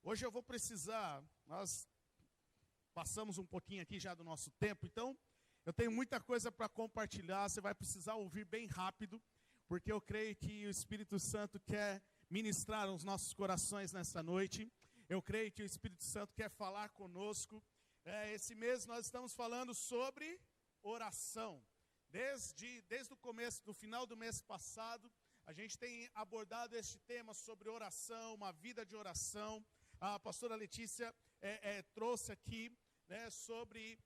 Hoje eu vou precisar, nós passamos um pouquinho aqui já do nosso tempo, então eu tenho muita coisa para compartilhar, você vai precisar ouvir bem rápido, porque eu creio que o Espírito Santo quer ministrar os nossos corações nessa noite. Eu creio que o Espírito Santo quer falar conosco. Esse mês nós estamos falando sobre oração. Desde o começo, do final do mês passado, a gente tem abordado este tema sobre oração, uma vida de oração. A pastora Letícia trouxe aqui, né, sobre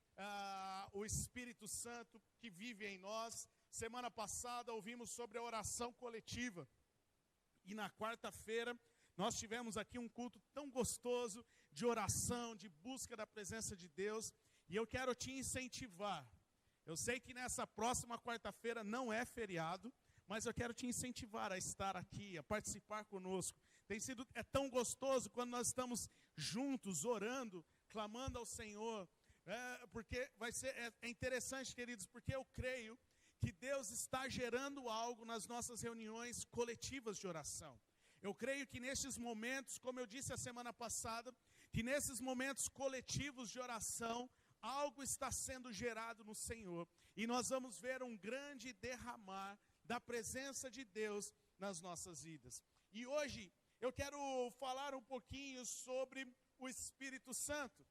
o Espírito Santo que vive em nós. Semana passada ouvimos sobre a oração coletiva. E na quarta-feira nós tivemos aqui um culto tão gostoso de oração, de busca da presença de Deus. E eu quero te incentivar. Eu sei que nessa próxima quarta-feira não é feriado, mas eu quero te incentivar a estar aqui, a participar conosco. É tão gostoso quando nós estamos juntos, orando, clamando ao Senhor. Porque é interessante, queridos, porque eu creio que Deus está gerando algo nas nossas reuniões coletivas de oração. Eu creio que nesses momentos, como eu disse a semana passada, que nesses momentos coletivos de oração, algo está sendo gerado no Senhor. E nós vamos ver um grande derramar da presença de Deus nas nossas vidas. E hoje eu quero falar um pouquinho sobre o Espírito Santo.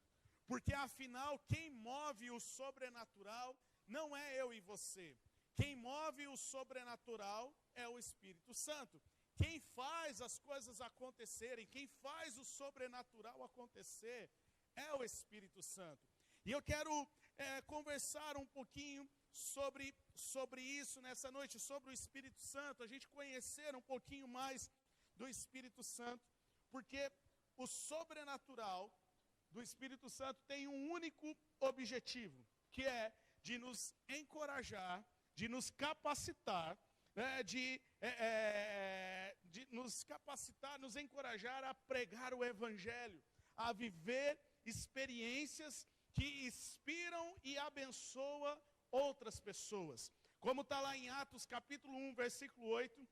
Porque afinal, quem move o sobrenatural não é eu e você. Quem move o sobrenatural é o Espírito Santo. Quem faz as coisas acontecerem, quem faz o sobrenatural acontecer, é o Espírito Santo. E eu quero conversar um pouquinho sobre isso nessa noite, sobre o Espírito Santo, a gente conhecer um pouquinho mais do Espírito Santo, porque o sobrenatural do Espírito Santo tem um único objetivo, que é de nos encorajar, de nos capacitar, de nos capacitar, nos encorajar a pregar o Evangelho, a viver experiências que inspiram e abençoam outras pessoas. Como está lá em Atos capítulo 1, versículo 8,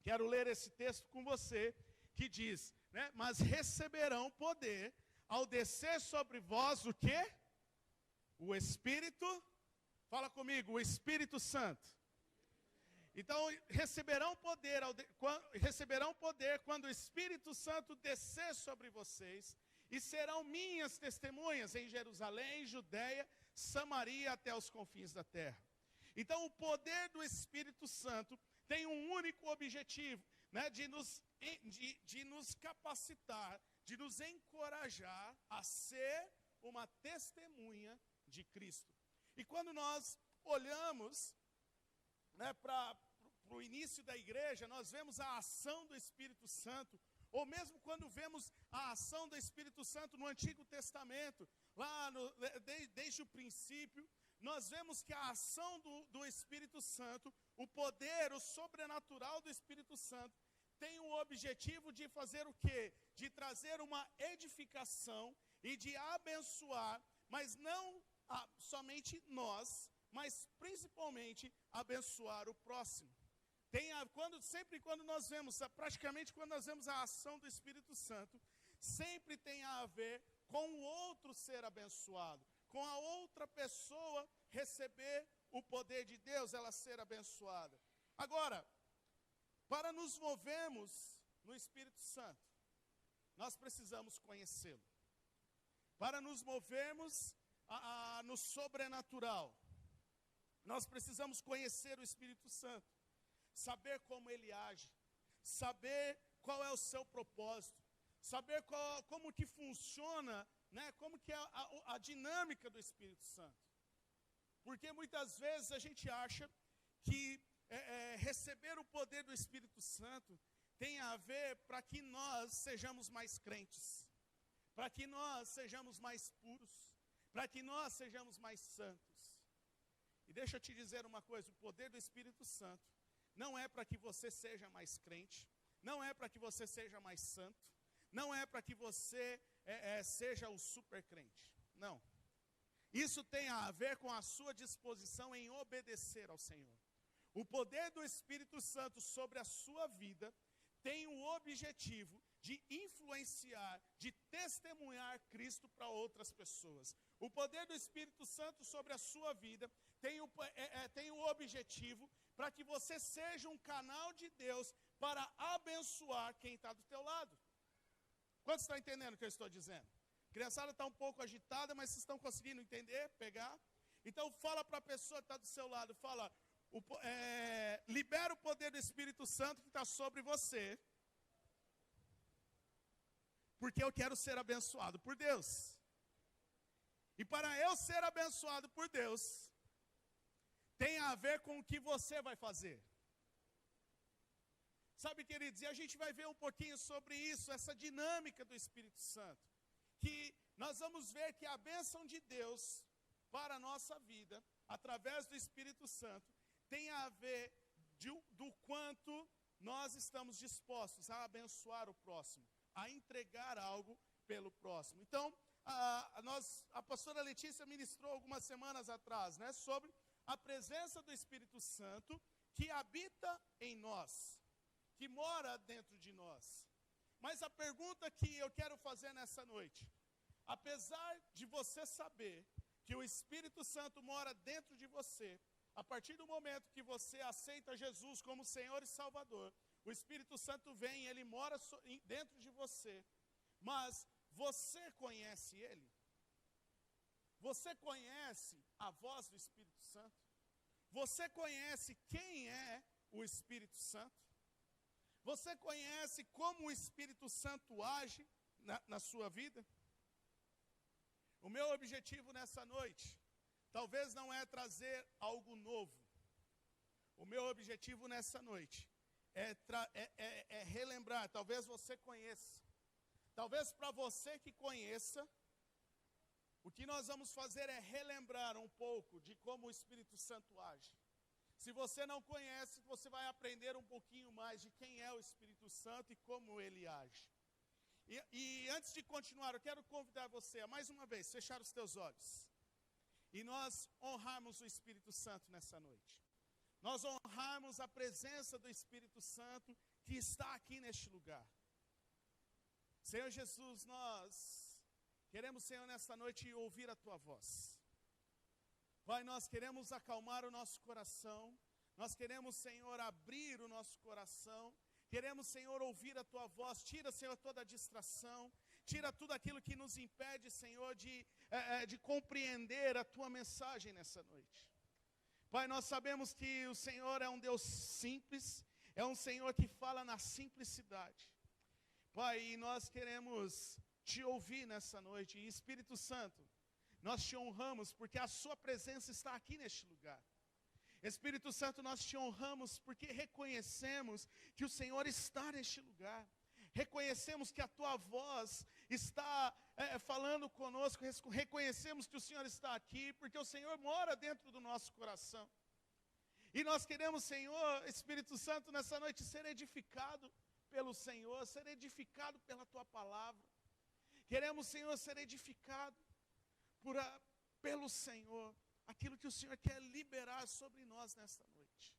quero ler esse texto com você, que diz, né, mas receberão poder ao descer sobre vós o quê? O Espírito, fala comigo, o Espírito Santo. Então, receberão poder quando o Espírito Santo descer sobre vocês, e serão minhas testemunhas em Jerusalém, Judeia, Samaria, até os confins da terra. Então, o poder do Espírito Santo tem um único objetivo, né, de nos capacitar, de nos encorajar a ser uma testemunha de Cristo. E quando nós olhamos, né, para o início da igreja, nós vemos a ação do Espírito Santo, ou mesmo quando vemos a ação do Espírito Santo no Antigo Testamento, desde o princípio, nós vemos que a ação do Espírito Santo, o poder, o sobrenatural do Espírito Santo, tem o objetivo de fazer o quê? De trazer uma edificação e de abençoar, mas não somente nós, mas principalmente abençoar o próximo. Sempre quando nós vemos, praticamente quando nós vemos a ação do Espírito Santo, sempre tem a ver com o outro ser abençoado, com a outra pessoa receber o poder de Deus, ela ser abençoada. Agora, para nos movermos no Espírito Santo, nós precisamos conhecê-lo. Para nos movermos no sobrenatural, nós precisamos conhecer o Espírito Santo, saber como ele age, saber qual é o seu propósito, saber como que funciona, né, como que é a dinâmica do Espírito Santo. Porque muitas vezes a gente acha que receber o poder do Espírito Santo tem a ver para que nós sejamos mais crentes, para que nós sejamos mais puros, para que nós sejamos mais santos. E deixa eu te dizer uma coisa, o poder do Espírito Santo não é para que você seja mais crente, não é para que você seja mais santo, não é para que você seja o super crente, não. Isso tem a ver com a sua disposição em obedecer ao Senhor. O poder do Espírito Santo sobre a sua vida tem o objetivo de influenciar, de testemunhar Cristo para outras pessoas. O poder do Espírito Santo sobre a sua vida tem o objetivo para que você seja um canal de Deus para abençoar quem está do teu lado. Quantos estão entendendo o que eu estou dizendo? A criançada está um pouco agitada, mas vocês estão conseguindo entender, pegar? Então fala para a pessoa que está do seu lado, fala, libera o poder do Espírito Santo que está sobre você, porque eu quero ser abençoado por Deus. E para eu ser abençoado por Deus, tem a ver com o que você vai fazer. Sabe, queridos, e a gente vai ver um pouquinho sobre isso, essa dinâmica do Espírito Santo. Que nós vamos ver que a bênção de Deus para a nossa vida, através do Espírito Santo, tem a ver do quanto nós estamos dispostos a abençoar o próximo, a entregar algo pelo próximo. Então, a pastora Letícia ministrou algumas semanas atrás, né, sobre a presença do Espírito Santo que habita em nós, que mora dentro de nós. Mas a pergunta que eu quero fazer nessa noite, apesar de você saber que o Espírito Santo mora dentro de você, a partir do momento que você aceita Jesus como Senhor e Salvador, o Espírito Santo vem, ele mora dentro de você, mas você conhece ele? Você conhece a voz do Espírito Santo? Você conhece quem é o Espírito Santo? Você conhece como o Espírito Santo age na sua vida? O meu objetivo nessa noite, talvez não é trazer algo novo. O meu objetivo nessa noite é relembrar, talvez você conheça. Talvez para você que conheça, o que nós vamos fazer é relembrar um pouco de como o Espírito Santo age. Se você não conhece, você vai aprender um pouquinho mais de quem é o Espírito Santo e como ele age. E antes de continuar, eu quero convidar você a mais uma vez fechar os teus olhos e nós honrarmos o Espírito Santo nessa noite. Nós honrarmos a presença do Espírito Santo que está aqui neste lugar. Senhor Jesus, nós queremos, Senhor, nesta noite ouvir a Tua voz. Pai, nós queremos acalmar o nosso coração. Nós queremos, Senhor, abrir o nosso coração. Queremos, Senhor, ouvir a Tua voz. Tira, Senhor, toda a distração. Tira tudo aquilo que nos impede, Senhor, de compreender a Tua mensagem nessa noite. Pai, nós sabemos que o Senhor é um Deus simples. É um Senhor que fala na simplicidade. Pai, e nós queremos Te ouvir nessa noite. E Espírito Santo, nós Te honramos porque a Sua presença está aqui neste lugar. Espírito Santo, nós Te honramos porque reconhecemos que o Senhor está neste lugar. Reconhecemos que a Tua voz está falando conosco. Reconhecemos que o Senhor está aqui porque o Senhor mora dentro do nosso coração. E nós queremos, Senhor, Espírito Santo, nessa noite ser edificado pelo Senhor, ser edificado pela Tua palavra. Queremos, Senhor, ser edificado pelo Senhor, aquilo que o Senhor quer liberar sobre nós nesta noite.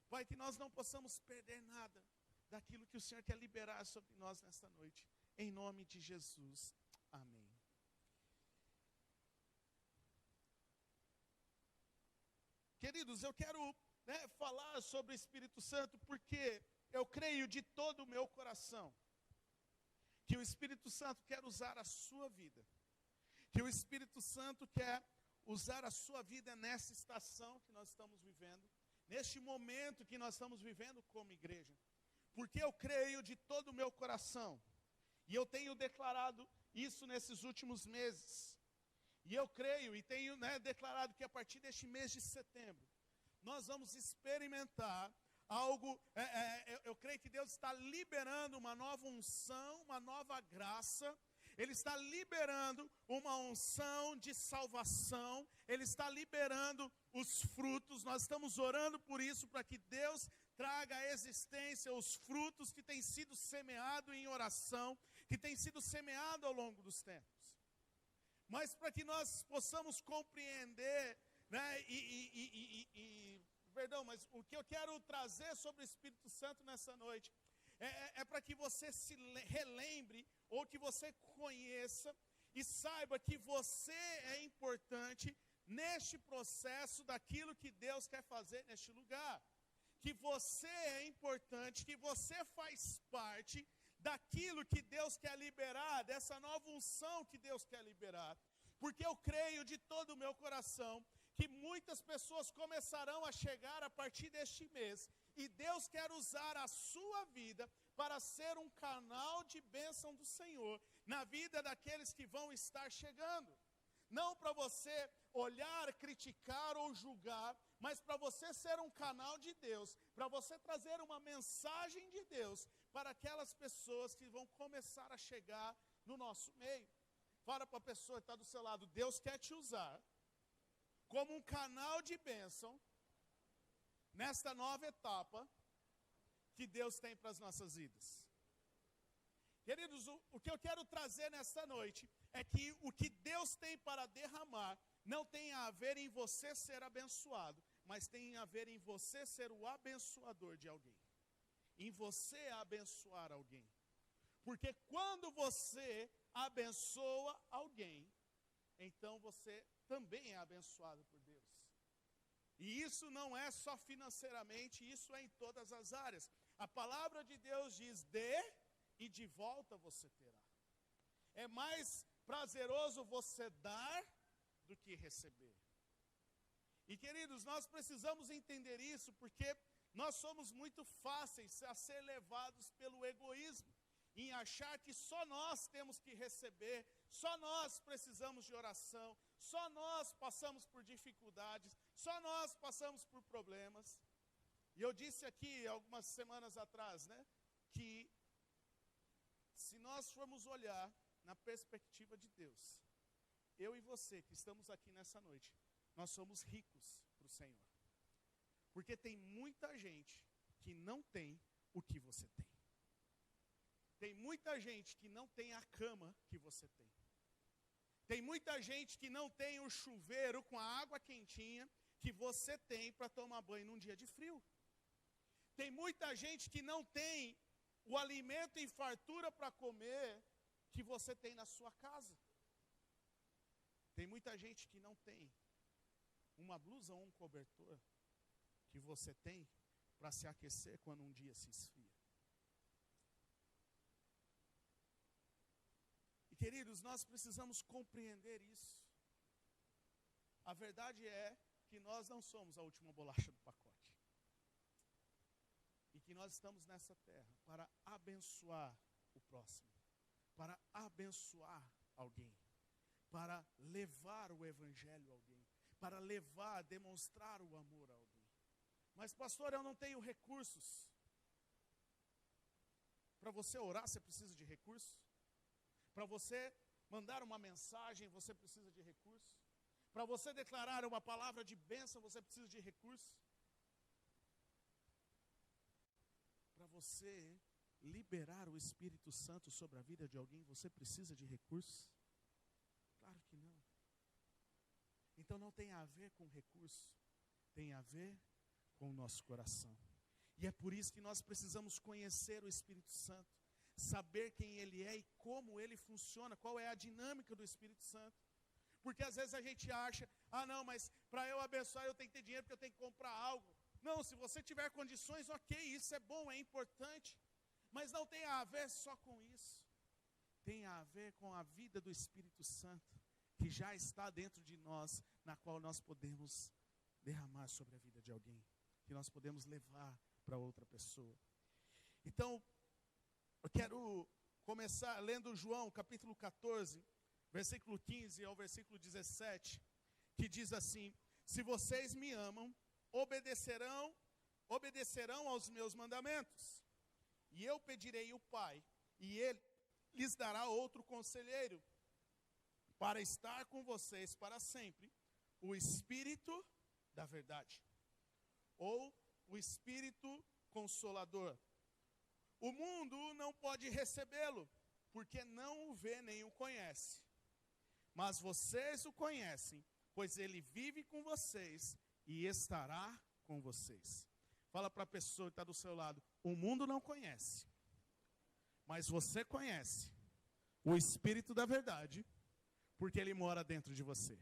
Pai, que nós não possamos perder nada daquilo que o Senhor quer liberar sobre nós nesta noite. Em nome de Jesus. Amém. Queridos, eu quero falar sobre o Espírito Santo porque eu creio de todo o meu coração que o Espírito Santo quer usar a sua vida. Que o Espírito Santo quer usar a sua vida nessa estação que nós estamos vivendo, neste momento que nós estamos vivendo como igreja. Porque eu creio de todo o meu coração, e eu tenho declarado isso nesses últimos meses, e eu creio e tenho declarado que a partir deste mês de setembro, nós vamos experimentar algo, eu creio que Deus está liberando uma nova unção, uma nova graça. Ele está liberando uma unção de salvação. Ele está liberando os frutos. Nós estamos orando por isso, para que Deus traga à existência os frutos que têm sido semeados em oração, que têm sido semeados ao longo dos tempos. Mas para que nós possamos compreender, mas o que eu quero trazer sobre o Espírito Santo nessa noite É para que você se relembre, ou que você conheça e saiba que você é importante neste processo daquilo que Deus quer fazer neste lugar. Que você é importante, que você faz parte daquilo que Deus quer liberar, dessa nova unção que Deus quer liberar. Porque eu creio de todo o meu coração que muitas pessoas começarão a chegar a partir deste mês. E Deus quer usar a sua vida para ser um canal de bênção do Senhor na vida daqueles que vão estar chegando. Não para você olhar, criticar ou julgar, mas para você ser um canal de Deus, para você trazer uma mensagem de Deus para aquelas pessoas que vão começar a chegar no nosso meio. Fala para a pessoa que está do seu lado, Deus quer te usar como um canal de bênção nesta nova etapa que Deus tem para as nossas vidas. Queridos, o que eu quero trazer nesta noite é que o que Deus tem para derramar não tem a ver em você ser abençoado, mas tem a ver em você ser o abençoador de alguém. Em você abençoar alguém. Porque quando você abençoa alguém, então você também é abençoado por Deus. E isso não é só financeiramente, isso é em todas as áreas. A palavra de Deus diz, dê e de volta você terá. É mais prazeroso você dar do que receber. E queridos, nós precisamos entender isso, porque nós somos muito fáceis a ser levados pelo egoísmo, em achar que só nós temos que receber, só nós precisamos de oração, só nós passamos por dificuldades, só nós passamos por problemas. E eu disse aqui algumas semanas atrás, que se nós formos olhar na perspectiva de Deus, eu e você que estamos aqui nessa noite, nós somos ricos para o Senhor. Porque tem muita gente que não tem o que você tem. Tem muita gente que não tem a cama que você tem. Tem muita gente que não tem o chuveiro com a água quentinha que você tem para tomar banho num dia de frio. Tem muita gente que não tem o alimento em fartura para comer que você tem na sua casa. Tem muita gente que não tem uma blusa ou um cobertor que você tem para se aquecer quando um dia se esfria. E queridos, nós precisamos compreender isso. A verdade é que nós não somos a última bolacha do pacote. E que nós estamos nessa terra para abençoar o próximo, para abençoar alguém, para levar o evangelho a alguém, para levar, demonstrar o amor a alguém. Mas pastor, eu não tenho recursos. Para você orar, você precisa de recursos? Para você mandar uma mensagem, você precisa de recursos? Para você declarar uma palavra de bênção, você precisa de recursos? Para você liberar o Espírito Santo sobre a vida de alguém, você precisa de recursos? Claro que não. Então não tem a ver com recurso, tem a ver com o nosso coração. E é por isso que nós precisamos conhecer o Espírito Santo, saber quem Ele é e como Ele funciona, qual é a dinâmica do Espírito Santo. Porque às vezes a gente acha, não, mas para eu abençoar eu tenho que ter dinheiro porque eu tenho que comprar algo. Não, se você tiver condições, ok, isso é bom, é importante. Mas não tem a ver só com isso. Tem a ver com a vida do Espírito Santo, que já está dentro de nós, na qual nós podemos derramar sobre a vida de alguém, que nós podemos levar para outra pessoa. Então, eu quero começar lendo João, capítulo 14, versículo 15 ao versículo 17, que diz assim: se vocês me amam, obedecerão aos meus mandamentos. E eu pedirei ao Pai, e Ele lhes dará outro conselheiro, para estar com vocês para sempre, o Espírito da verdade, ou o Espírito Consolador. O mundo não pode recebê-lo, porque não o vê nem o conhece. Mas vocês o conhecem, pois ele vive com vocês e estará com vocês. Fala para a pessoa que está do seu lado, o mundo não conhece, mas você conhece o Espírito da verdade, porque ele mora dentro de você.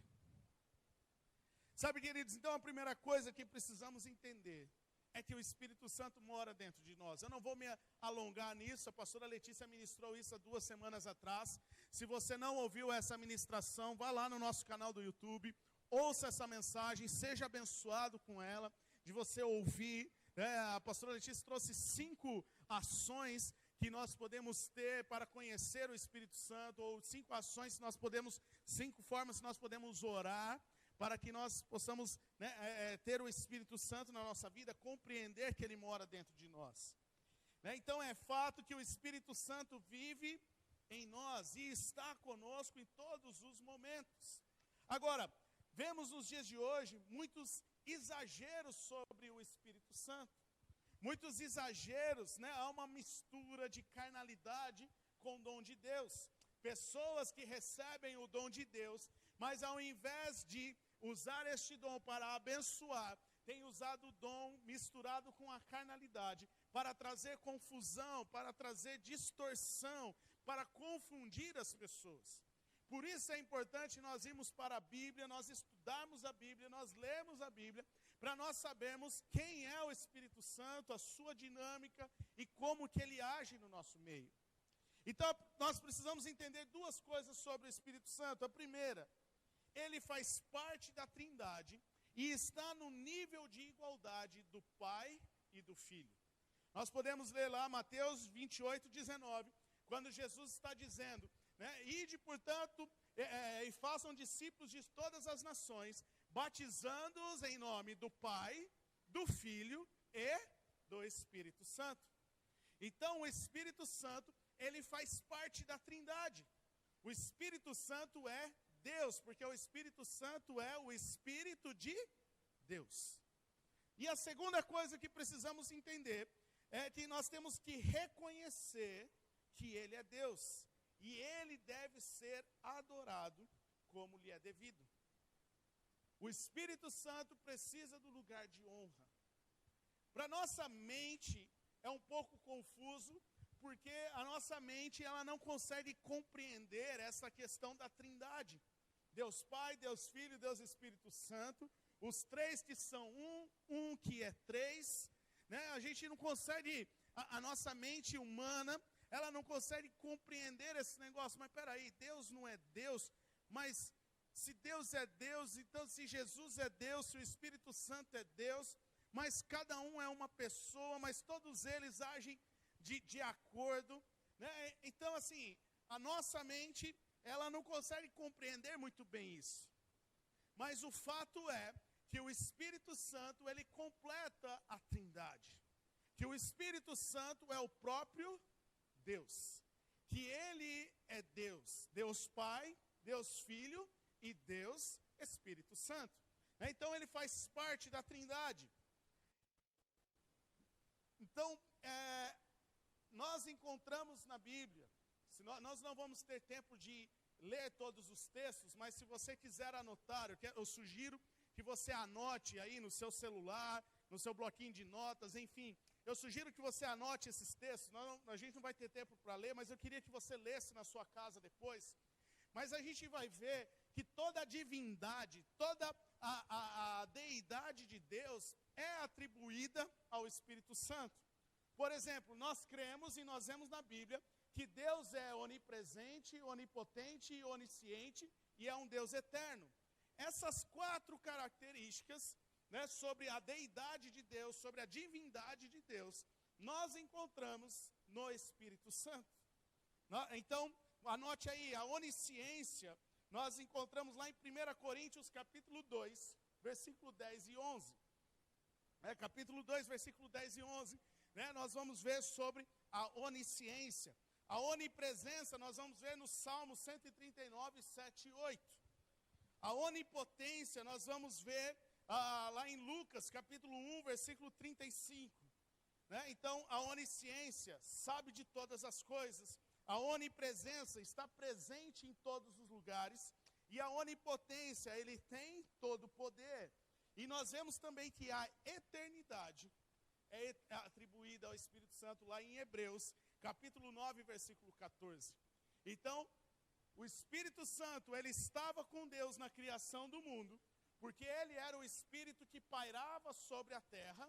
Sabe, queridos, então a primeira coisa que precisamos entender é que o Espírito Santo mora dentro de nós. Eu não vou me alongar nisso, a pastora Letícia ministrou isso há 2 semanas atrás. Se você não ouviu essa ministração, vá lá no nosso canal do YouTube, ouça essa mensagem, seja abençoado com ela, de você ouvir. A pastora Letícia trouxe 5 ações que nós podemos ter para conhecer o Espírito Santo, ou 5 ações que nós podemos, 5 formas que nós podemos orar, para que nós possamos ter o Espírito Santo na nossa vida, compreender que ele mora dentro de nós. Então é fato que o Espírito Santo vive em nós e está conosco em todos os momentos. Agora, vemos nos dias de hoje muitos exageros sobre o Espírito Santo. Muitos exageros, há uma mistura de carnalidade com o dom de Deus. Pessoas que recebem o dom de Deus, mas ao invés de usar este dom para abençoar, têm usado o dom misturado com a carnalidade, para trazer confusão, para trazer distorção, para confundir as pessoas. Por isso é importante nós irmos para a Bíblia, nós estudarmos a Bíblia, nós lermos a Bíblia, para nós sabermos quem é o Espírito Santo, a sua dinâmica e como que ele age no nosso meio. Então, nós precisamos entender 2 coisas sobre o Espírito Santo. A primeira, ele faz parte da Trindade e está no nível de igualdade do Pai e do Filho. Nós podemos ler lá Mateus 28, 19, quando Jesus está dizendo, ide, portanto, e façam discípulos de todas as nações, batizando-os em nome do Pai, do Filho e do Espírito Santo. Então, o Espírito Santo, ele faz parte da Trindade. O Espírito Santo é Deus, porque o Espírito Santo é o Espírito de Deus. E a segunda coisa que precisamos entender é que nós temos que reconhecer que ele é Deus. E ele deve ser adorado como lhe é devido. O Espírito Santo precisa do lugar de honra. Para nossa mente é um pouco confuso, porque a nossa mente ela não consegue compreender essa questão da Trindade. Deus Pai, Deus Filho, Deus Espírito Santo, os 3 que são um que é 3. A gente não consegue, a nossa mente humana, ela não consegue compreender esse negócio. Mas peraí, Deus não é Deus, mas se Deus é Deus, então se Jesus é Deus, se o Espírito Santo é Deus, mas cada um é uma pessoa, mas todos eles agem de acordo. Então assim, a nossa mente, ela não consegue compreender muito bem isso. Mas o fato é que o Espírito Santo, ele completa a Trindade. Que o Espírito Santo é o próprio Deus. Que ele é Deus. Deus Pai, Deus Filho e Deus Espírito Santo. Então ele faz parte da Trindade. Então, nós encontramos na Bíblia, nós não vamos ter tempo de ler todos os textos, mas se você quiser anotar, eu sugiro que você anote aí no seu celular, no seu bloquinho de notas, enfim. Eu sugiro que você anote esses textos. A gente não vai ter tempo para ler, mas eu queria que você lesse na sua casa depois. Mas a gente vai ver que toda a divindade, toda a deidade de Deus é atribuída ao Espírito Santo. Por exemplo, nós cremos e nós vemos na Bíblia que Deus é onipresente, onipotente e onisciente e é um Deus eterno. Essas 4 características, sobre a deidade de Deus, sobre a divindade de Deus, nós encontramos no Espírito Santo. Então, anote aí, a onisciência, nós encontramos lá em 1 Coríntios capítulo 2, versículo 10 e 11. Capítulo 2, versículo 10 e 11, nós vamos ver sobre a onisciência. A onipresença nós vamos ver no Salmo 139, 7 e 8. A onipotência nós vamos ver lá em Lucas, capítulo 1, versículo 35. Então, a onisciência sabe de todas as coisas. A onipresença está presente em todos os lugares. E a onipotência, ele tem todo o poder. E nós vemos também que a eternidade é atribuída ao Espírito Santo lá em Hebreus, capítulo 9, versículo 14. Então, o Espírito Santo, ele estava com Deus na criação do mundo, porque ele era o Espírito que pairava sobre a terra,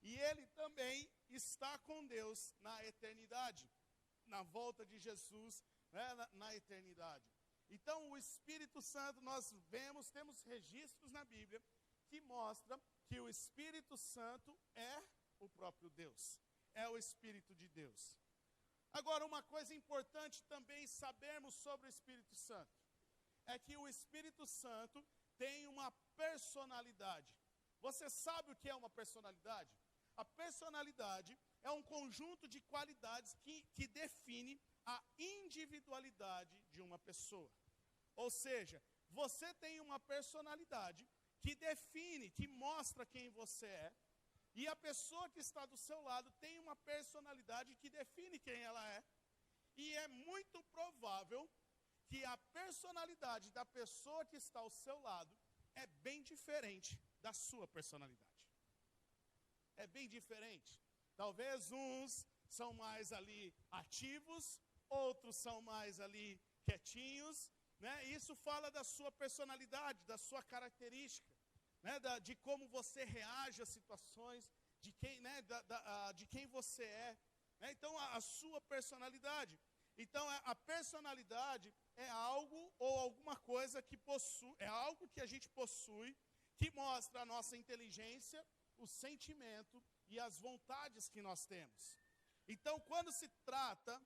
e ele também está com Deus na eternidade, na volta de Jesus, né, na eternidade. Então, o Espírito Santo, nós temos registros na Bíblia que mostram que o Espírito Santo é o próprio Deus, é o Espírito de Deus. Agora, uma coisa importante também sabermos sobre o Espírito Santo, é que o Espírito Santo tem uma personalidade. Você sabe o que é uma personalidade? A personalidade é um conjunto de qualidades que define a individualidade de uma pessoa. Ou seja, você tem uma personalidade que define, que mostra quem você é, e a pessoa que está do seu lado tem uma personalidade que define quem ela é, e é muito provável que a personalidade da pessoa que está ao seu lado é bem diferente da sua personalidade. É bem diferente. Talvez uns são mais ali ativos, outros são mais ali quietinhos, né? Isso fala da sua personalidade, da sua característica, né? De como você reage às situações, de quem, né? De quem você é, né? Então, a sua personalidade. Então, a personalidade é algo ou alguma coisa que possui, é algo que a gente possui, que mostra a nossa inteligência, o sentimento e as vontades que nós temos. Então, quando se trata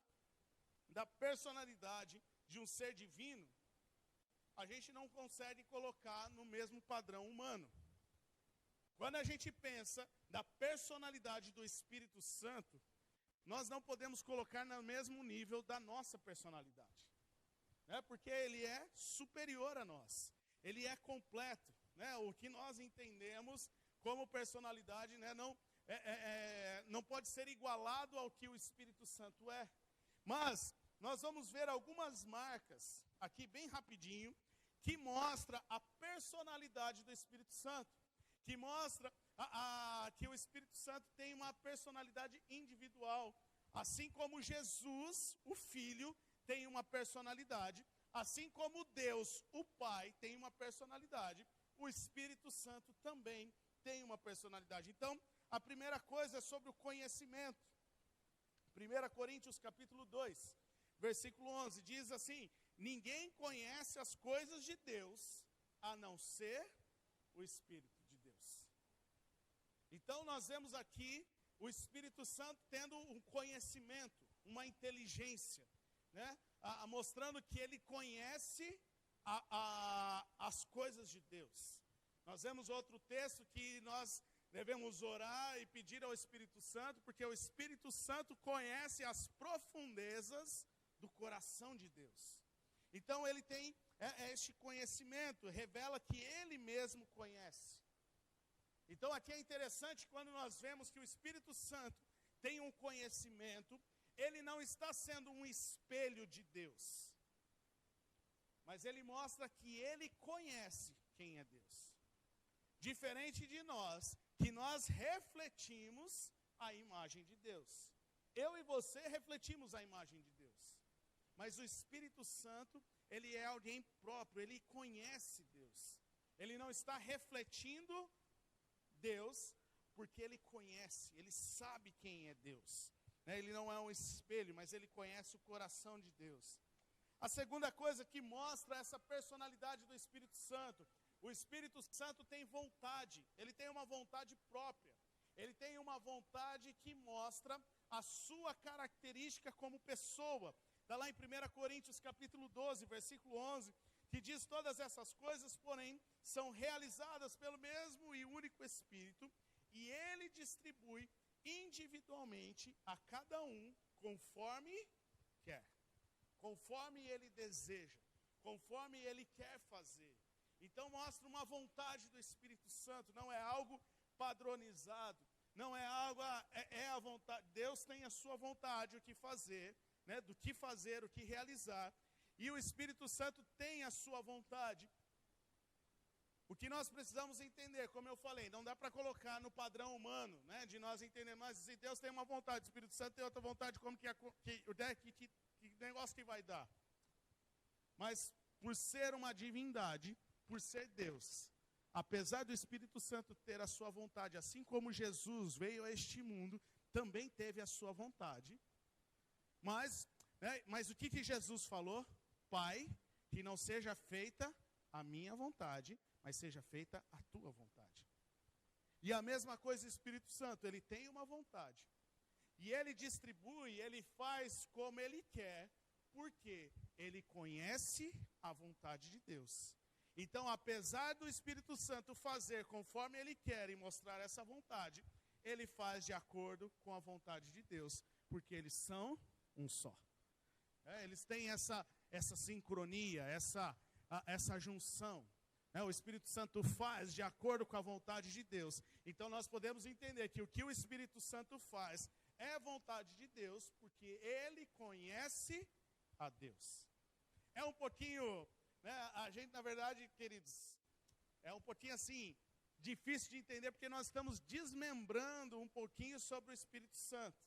da personalidade de um ser divino, a gente não consegue colocar no mesmo padrão humano. Quando a gente pensa da personalidade do Espírito Santo, nós não podemos colocar no mesmo nível da nossa personalidade, né? Porque ele é superior a nós, ele é completo, né? O que nós entendemos como personalidade, né, não pode ser igualado ao que o Espírito Santo é. Mas nós vamos ver algumas marcas aqui bem rapidinho, que mostra a personalidade do Espírito Santo, que mostra que o Espírito Santo tem uma personalidade individual, assim como Jesus, o Filho, tem uma personalidade, assim como Deus, o Pai, tem uma personalidade, o Espírito Santo também tem uma personalidade. Então, a primeira coisa é sobre o conhecimento. 1 Coríntios capítulo 2, versículo 11, diz assim: ninguém conhece as coisas de Deus, a não ser o Espírito de Deus. Então, nós vemos aqui o Espírito Santo tendo um conhecimento, uma inteligência, né? Mostrando que ele conhece as coisas de Deus. Nós vemos outro texto que nós devemos orar e pedir ao Espírito Santo, porque o Espírito Santo conhece as profundezas do coração de Deus. Então ele tem este conhecimento, revela que ele mesmo conhece. Então aqui é interessante quando nós vemos que o Espírito Santo tem um conhecimento, ele não está sendo um espelho de Deus, mas ele mostra que ele conhece quem é Deus. Diferente de nós, que nós refletimos a imagem de Deus. Eu e você refletimos a imagem de Deus. Mas o Espírito Santo, ele é alguém próprio, ele conhece Deus. Ele não está refletindo Deus, porque ele conhece, ele sabe quem é Deus. Ele não é um espelho, mas ele conhece o coração de Deus. A segunda coisa que mostra essa personalidade do Espírito Santo: o Espírito Santo tem vontade, ele tem uma vontade própria, ele tem uma vontade que mostra a sua característica como pessoa. Está lá em 1 Coríntios capítulo 12, versículo 11, que diz: todas essas coisas, porém, são realizadas pelo mesmo e único Espírito, e ele distribui individualmente a cada um conforme quer, conforme ele deseja, conforme ele quer fazer. Então mostra uma vontade do Espírito Santo, não é algo padronizado, não é algo, é a vontade. Deus tem a sua vontade, o que fazer, né, do que fazer, o que realizar, e o Espírito Santo tem a sua vontade. O que nós precisamos entender, como eu falei, não dá para colocar chegar no padrão humano, né? De nós entender, mas se Deus tem uma vontade, o Espírito Santo tem outra vontade, como que negócio que vai dar? Mas por ser uma divindade, por ser Deus, apesar do Espírito Santo ter a sua vontade, assim como Jesus veio a este mundo, também teve a sua vontade. Mas o que Jesus falou? Pai, que não seja feita a minha vontade, mas seja feita a tua vontade. E a mesma coisa o Espírito Santo, ele tem uma vontade. E ele distribui, ele faz como ele quer, porque ele conhece a vontade de Deus. Então, apesar do Espírito Santo fazer conforme ele quer e mostrar essa vontade, ele faz de acordo com a vontade de Deus, porque eles são um só. Eles têm essa sincronia, essa junção. O Espírito Santo faz de acordo com a vontade de Deus. Então nós podemos entender que o que o Espírito Santo faz é vontade de Deus, porque ele conhece a Deus. É um pouquinho, a gente na verdade, queridos, é um pouquinho assim, difícil de entender, porque nós estamos desmembrando um pouquinho sobre o Espírito Santo.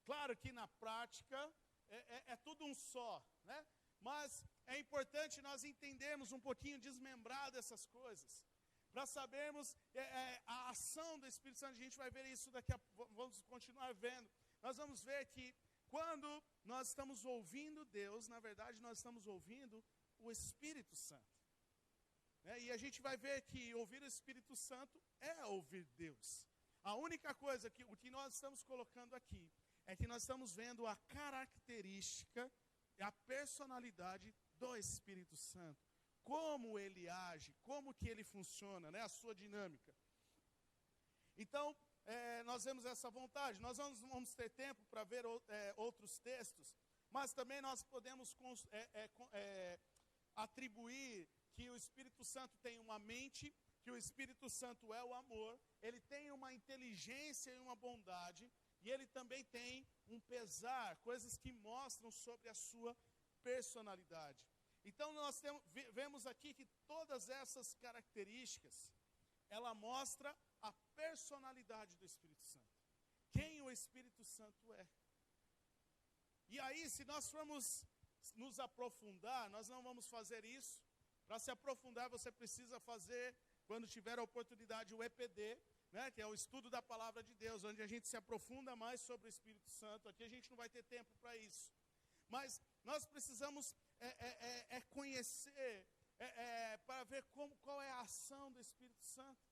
Claro que na prática é tudo um só, né? Mas é importante nós entendermos um pouquinho desmembrado essas coisas, para sabermos a ação do Espírito Santo. A gente vai ver isso daqui a pouco, vamos continuar vendo. Nós vamos ver que quando nós estamos ouvindo Deus, na verdade nós estamos ouvindo o Espírito Santo. E a gente vai ver que ouvir o Espírito Santo é ouvir Deus. A única coisa, o que nós estamos colocando aqui, é que nós estamos vendo a característica, a personalidade do Espírito Santo. Como ele age, como que ele funciona, a sua dinâmica. Então, nós vemos essa vontade. Nós vamos ter tempo para ver outros textos, mas também nós podemos atribuir que o Espírito Santo tem uma mente, que o Espírito Santo é o amor, ele tem uma inteligência e uma bondade, e ele também tem um pesar, coisas que mostram sobre a sua personalidade. Então nós vemos aqui que todas essas características, ela mostra a personalidade do Espírito Santo. Quem o Espírito Santo é. E aí, se nós formos nos aprofundar, nós não vamos fazer isso. Para se aprofundar, você precisa fazer, quando tiver a oportunidade, o EPD, que é o estudo da palavra de Deus, onde a gente se aprofunda mais sobre o Espírito Santo. Aqui a gente não vai ter tempo para isso. Mas nós precisamos conhecer, para ver qual é a ação do Espírito Santo.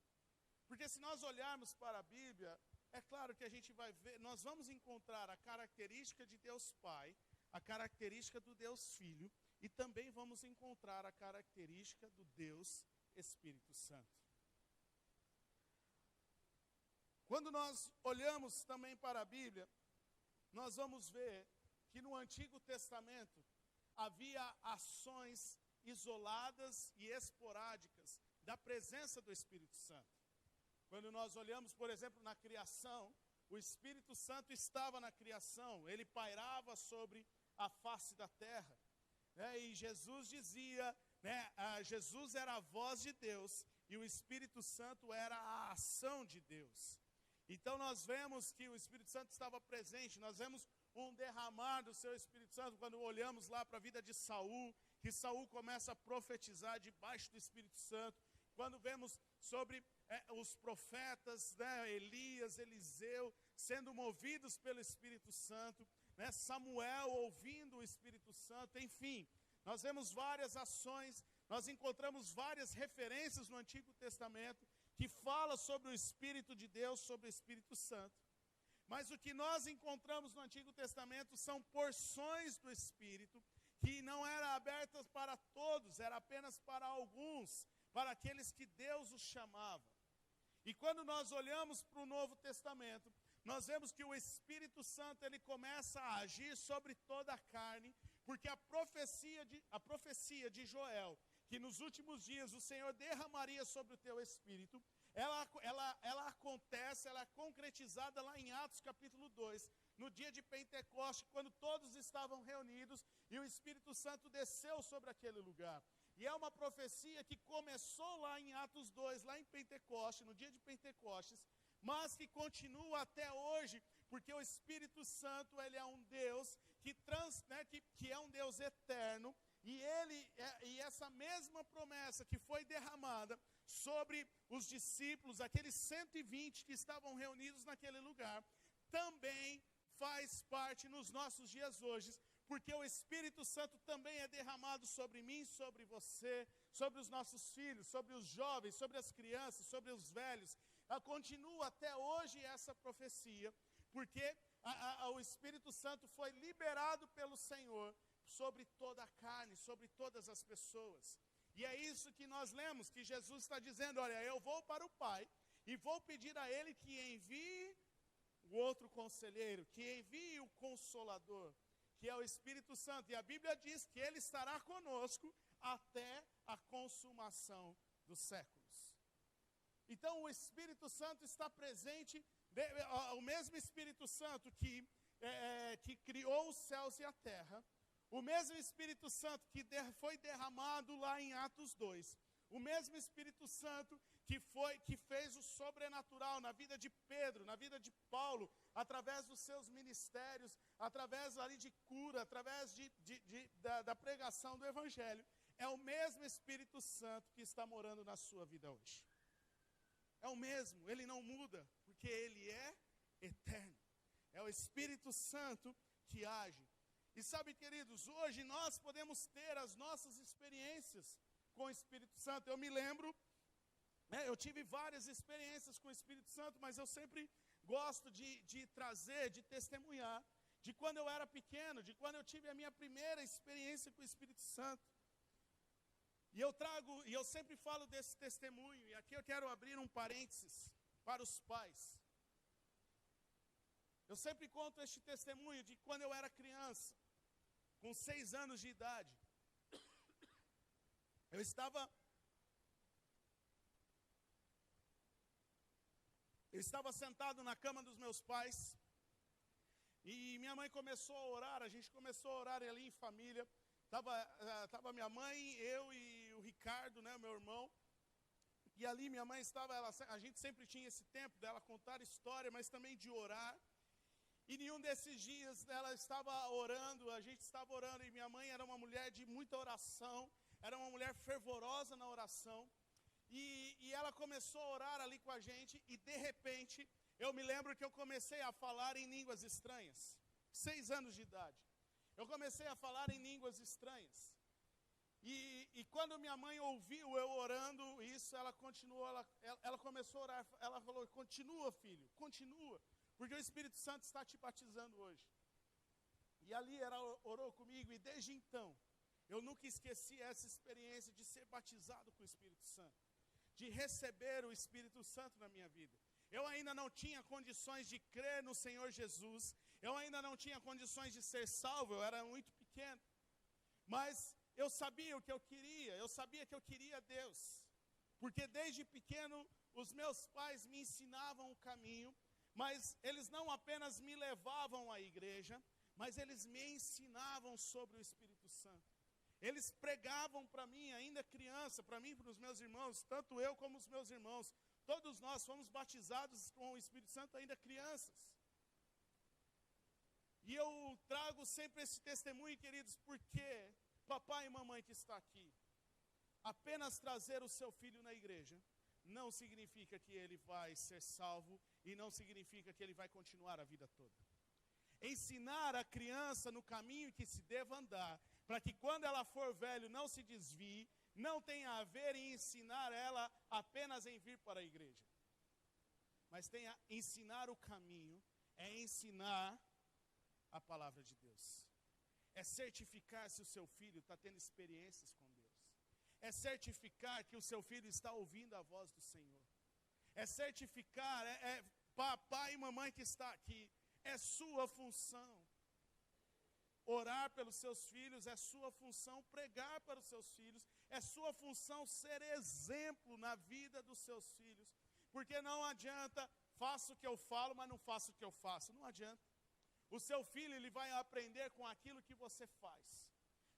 Porque se nós olharmos para a Bíblia, é claro que a gente vai ver, nós vamos encontrar a característica de Deus Pai, a característica do Deus Filho, e também vamos encontrar a característica do Deus Espírito Santo. Quando nós olhamos também para a Bíblia, nós vamos ver que no Antigo Testamento havia ações isoladas e esporádicas da presença do Espírito Santo. Quando nós olhamos, por exemplo, na criação, o Espírito Santo estava na criação, ele pairava sobre a face da terra. E Jesus dizia, Jesus era a voz de Deus e o Espírito Santo era a ação de Deus. Então nós vemos que o Espírito Santo estava presente, nós vemos um derramar do seu Espírito Santo, quando olhamos lá para a vida de Saul, que Saul começa a profetizar debaixo do Espírito Santo, quando vemos sobre os profetas, Elias, Eliseu, sendo movidos pelo Espírito Santo, Samuel ouvindo o Espírito Santo, enfim, nós vemos várias ações, nós encontramos várias referências no Antigo Testamento, que fala sobre o Espírito de Deus, sobre o Espírito Santo. Mas o que nós encontramos no Antigo Testamento são porções do Espírito, que não eram abertas para todos, era apenas para alguns, para aqueles que Deus os chamava. E quando nós olhamos para o Novo Testamento, nós vemos que o Espírito Santo ele começa a agir sobre toda a carne, porque a profecia de Joel, que nos últimos dias o Senhor derramaria sobre o teu espírito, ela acontece, ela é concretizada lá em Atos capítulo 2, no dia de Pentecoste, quando todos estavam reunidos e o Espírito Santo desceu sobre aquele lugar. E é uma profecia que começou lá em Atos 2, lá em Pentecoste, no dia de Pentecostes, mas que continua até hoje, porque o Espírito Santo, ele é um Deus que é um Deus eterno, e essa mesma promessa que foi derramada sobre os discípulos, aqueles 120 que estavam reunidos naquele lugar, também faz parte nos nossos dias hoje, porque o Espírito Santo também é derramado sobre mim, sobre você, sobre os nossos filhos, sobre os jovens, sobre as crianças, sobre os velhos. Continua até hoje essa profecia, porque o Espírito Santo foi liberado pelo Senhor sobre toda a carne, sobre todas as pessoas. E é isso que nós lemos, que Jesus está dizendo: olha, eu vou para o Pai e vou pedir a Ele que envie o outro conselheiro, que envie o Consolador, que é o Espírito Santo. E a Bíblia diz que Ele estará conosco até a consumação dos séculos. Então o Espírito Santo está presente, o mesmo Espírito Santo que criou os céus e a terra, o mesmo Espírito Santo que foi derramado lá em Atos 2, o mesmo Espírito Santo que fez o sobrenatural na vida de Pedro, na vida de Paulo, através dos seus ministérios, através ali de cura, através da pregação do Evangelho, é o mesmo Espírito Santo que está morando na sua vida hoje. É o mesmo, ele não muda, porque ele é eterno. É o Espírito Santo que age. E sabe, queridos, hoje nós podemos ter as nossas experiências com o Espírito Santo. Eu me lembro, eu tive várias experiências com o Espírito Santo, mas eu sempre gosto de trazer, de testemunhar, de quando eu era pequeno, de quando eu tive a minha primeira experiência com o Espírito Santo. E eu sempre falo desse testemunho, e aqui eu quero abrir um parênteses para os pais. Eu sempre conto este testemunho de quando eu era criança, com 6 anos de idade. Eu estava sentado na cama dos meus pais, e minha mãe começou a orar, a gente começou a orar ali em família. Tava minha mãe, eu e o Ricardo, né, meu irmão. E ali minha mãe estava, a gente sempre tinha esse tempo dela contar história, mas também de orar. E nenhum desses dias ela estava orando, a gente estava orando, e minha mãe era uma mulher de muita oração, era uma mulher fervorosa na oração. E ela começou a orar ali com a gente, e de repente, eu me lembro que eu comecei a falar em línguas estranhas, 6 anos de idade. Eu comecei a falar em línguas estranhas. E quando minha mãe ouviu eu orando isso, ela continuou, ela começou a orar, ela falou: continua, filho, continua, porque o Espírito Santo está te batizando hoje. E ali ela orou comigo, e desde então, eu nunca esqueci essa experiência de ser batizado com o Espírito Santo, de receber o Espírito Santo na minha vida. Eu ainda não tinha condições de crer no Senhor Jesus, eu ainda não tinha condições de ser salvo, eu era muito pequeno. Mas eu sabia o que eu queria, eu sabia que eu queria Deus. Porque desde pequeno, os meus pais me ensinavam o caminho, mas eles não apenas me levavam à igreja, mas eles me ensinavam sobre o Espírito Santo. Eles pregavam para mim, ainda criança, para mim e para os meus irmãos, tanto eu como os meus irmãos. Todos nós fomos batizados com o Espírito Santo ainda crianças. E eu trago sempre esse testemunho, queridos, porque papai e mamãe que está aqui, apenas trazer o seu filho na igreja não significa que ele vai ser salvo e não significa que ele vai continuar a vida toda. Ensinar a criança no caminho que se deva andar, para que quando ela for velho não se desvie, não tem a ver em ensinar ela apenas em vir para a igreja. Mas tem a ensinar o caminho, é ensinar a palavra de Deus. É certificar se o seu filho está tendo experiências com Deus. É certificar que o seu filho está ouvindo a voz do Senhor. É certificar, papai e mamãe que está aqui, é sua função. Orar pelos seus filhos é sua função, pregar para os seus filhos é sua função, ser exemplo na vida dos seus filhos. Porque não adianta, faço o que eu falo, mas não faço o que eu faço. Não adianta. O seu filho, ele vai aprender com aquilo que você faz.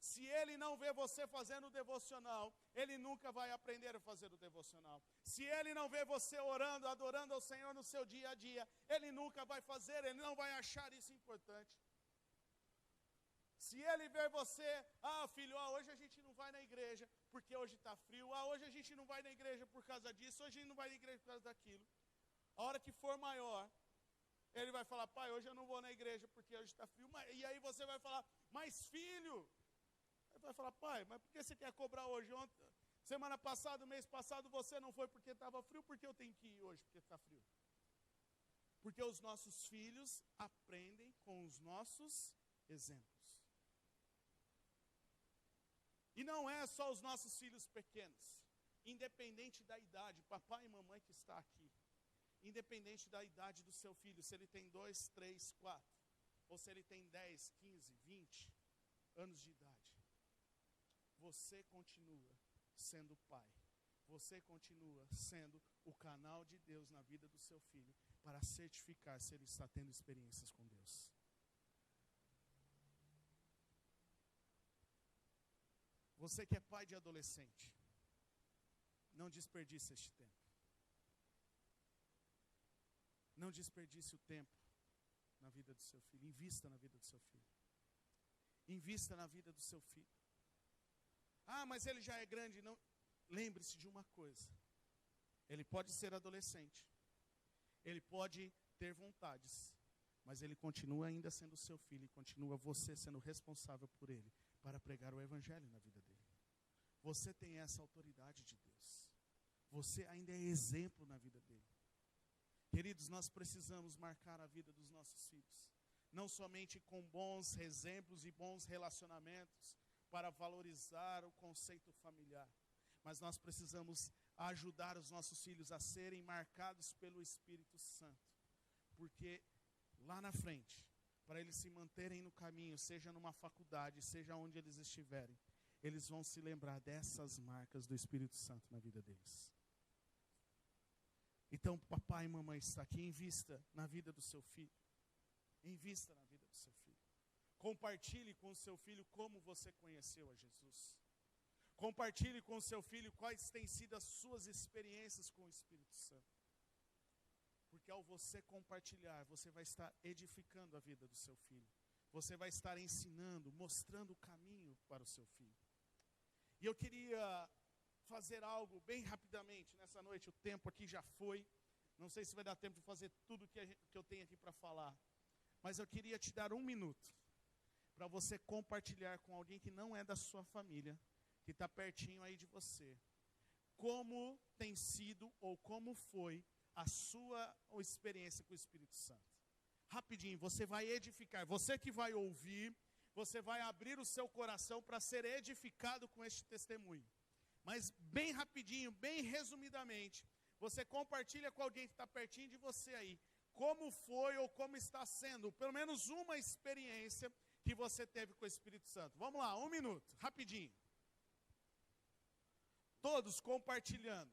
Se ele não vê você fazendo o devocional, ele nunca vai aprender a fazer o devocional. Se ele não vê você orando, adorando ao Senhor no seu dia a dia, ele nunca vai fazer, ele não vai achar isso importante. Se ele ver você, filho, hoje a gente não vai na igreja porque hoje está frio, hoje a gente não vai na igreja por causa disso, hoje a gente não vai na igreja por causa daquilo. A hora que for maior, ele vai falar, pai, hoje eu não vou na igreja porque hoje está frio. E aí você vai falar, mas filho, ele vai falar, pai, mas por que você quer cobrar hoje? Semana passada, mês passado, você não foi porque estava frio, por que eu tenho que ir hoje porque está frio? Porque os nossos filhos aprendem com os nossos exemplos. E não é só os nossos filhos pequenos, independente da idade, papai e mamãe que está aqui, independente da idade do seu filho, se ele tem 2, 3, 4, ou se ele tem 10, 15, 20 anos de idade, você continua sendo pai, você continua sendo o canal de Deus na vida do seu filho, para certificar se ele está tendo experiências com Deus. Você que é pai de adolescente, não desperdice este tempo. Não desperdice o tempo na vida do seu filho. Invista na vida do seu filho. Invista na vida do seu filho. Mas ele já é grande. Não. Lembre-se de uma coisa. Ele pode ser adolescente. Ele pode ter vontades. Mas ele continua ainda sendo seu filho. E continua você sendo responsável por ele, para pregar o evangelho na vida dele. Você tem essa autoridade de Deus. Você ainda é exemplo na vida dele. Queridos, nós precisamos marcar a vida dos nossos filhos. Não somente com bons exemplos e bons relacionamentos, para valorizar o conceito familiar. Mas nós precisamos ajudar os nossos filhos a serem marcados pelo Espírito Santo. Porque lá na frente, para eles se manterem no caminho, seja numa faculdade, seja onde eles estiverem, eles vão se lembrar dessas marcas do Espírito Santo na vida deles. Então, papai e mamãe está aqui, invista na vida do seu filho. Invista na vida do seu filho. Compartilhe com o seu filho como você conheceu a Jesus. Compartilhe com o seu filho quais têm sido as suas experiências com o Espírito Santo. Porque ao você compartilhar, você vai estar edificando a vida do seu filho. Você vai estar ensinando, mostrando o caminho para o seu filho. E eu queria fazer algo bem rapidamente nessa noite. O tempo aqui já foi. Não sei se vai dar tempo de fazer tudo que eu tenho aqui para falar. Mas eu queria te dar 1 minuto para você compartilhar com alguém que não é da sua família, que está pertinho aí de você, como tem sido ou como foi a sua experiência com o Espírito Santo. Rapidinho, você vai edificar. Você que vai ouvir, você vai abrir o seu coração para ser edificado com este testemunho. Mas bem rapidinho, bem resumidamente, você compartilha com alguém que está pertinho de você aí, como foi ou como está sendo, pelo menos uma experiência que você teve com o Espírito Santo. Vamos lá, 1 minuto, rapidinho. Todos compartilhando.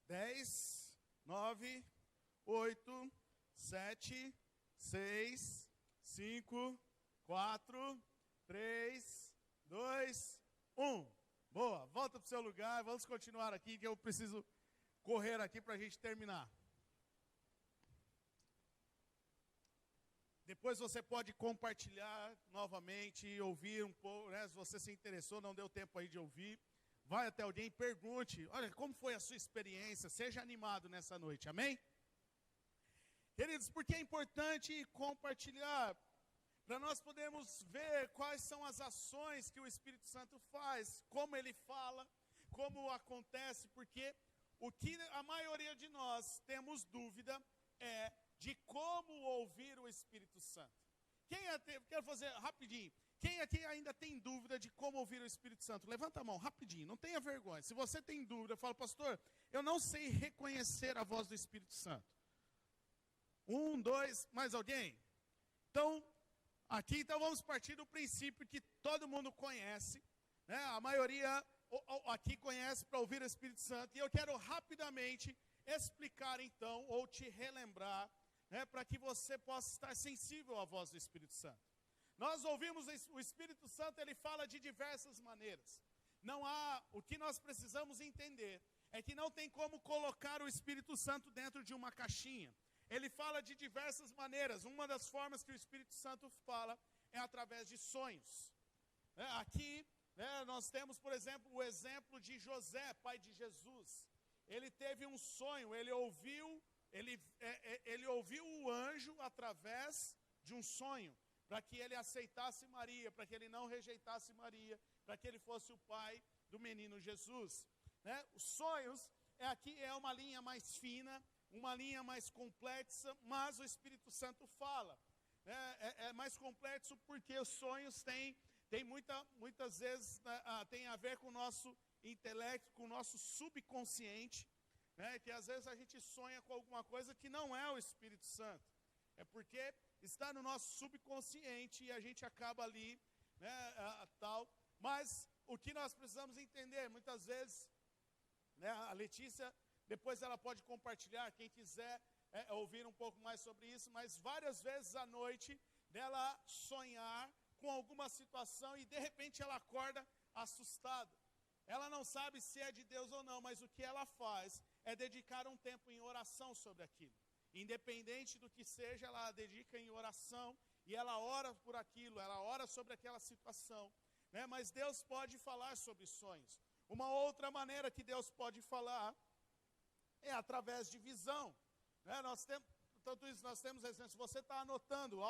Dez, 9, 8, 7, 6, 5, 4, 3, 2, 1. Boa, volta para o seu lugar, vamos continuar aqui, que eu preciso correr aqui para a gente terminar. Depois você pode compartilhar novamente, ouvir um pouco, né? Se você se interessou, não deu tempo aí de ouvir. Vai até alguém e pergunte, olha, como foi a sua experiência? Seja animado nessa noite, amém? Queridos, porque é importante compartilhar, para nós podermos ver quais são as ações que o Espírito Santo faz, como ele fala, como acontece, porque o que a maioria de nós temos dúvida é de como ouvir o Espírito Santo. Quero fazer rapidinho. Quem aqui ainda tem dúvida de como ouvir o Espírito Santo? Levanta a mão, rapidinho, não tenha vergonha. Se você tem dúvida, fala, pastor, eu não sei reconhecer a voz do Espírito Santo. 1, 2, mais alguém? Então, vamos partir do princípio que todo mundo conhece, né? A maioria aqui conhece para ouvir o Espírito Santo. E eu quero rapidamente explicar então, ou te relembrar, né, para que você possa estar sensível à voz do Espírito Santo. Nós ouvimos o Espírito Santo, ele fala de diversas maneiras. O que nós precisamos entender é que não tem como colocar o Espírito Santo dentro de uma caixinha. Ele fala de diversas maneiras. Uma das formas que o Espírito Santo fala é através de sonhos. Aqui, nós temos, por exemplo, o exemplo de José, pai de Jesus. Ele teve um sonho, ele ouviu o anjo através de um sonho, para que ele aceitasse Maria, para que ele não rejeitasse Maria, para que ele fosse o pai do menino Jesus. Os sonhos, aqui é uma linha mais fina, uma linha mais complexa, mas o Espírito Santo fala. É mais complexo porque os sonhos têm muitas vezes, tem a ver com o nosso intelecto, com o nosso subconsciente, né, que às vezes a gente sonha com alguma coisa que não é o Espírito Santo. É porque está no nosso subconsciente e a gente acaba ali, né, tal. Mas o que nós precisamos entender, muitas vezes, né, a Letícia, depois ela pode compartilhar, quem quiser ouvir um pouco mais sobre isso, mas várias vezes à noite, dela sonhar com alguma situação e de repente ela acorda assustada. Ela não sabe se é de Deus ou não, mas o que ela faz é dedicar um tempo em oração sobre aquilo. Independente do que seja, ela dedica em oração e ela ora por aquilo, ela ora sobre aquela situação, né? Mas Deus pode falar sobre sonhos. Uma outra maneira que Deus pode falar é através de visão, né? Nós temos exemplos. Se você está anotando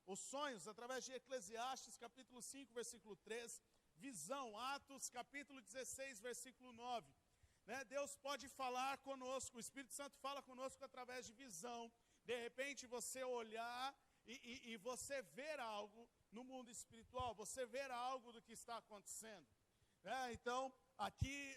os sonhos, através de Eclesiastes, capítulo 5, versículo 3, visão, Atos, capítulo 16, versículo 9. Né? Deus pode falar conosco, o Espírito Santo fala conosco através de visão. De repente você olhar e você ver algo no mundo espiritual, você ver algo do que está acontecendo. Então, aqui,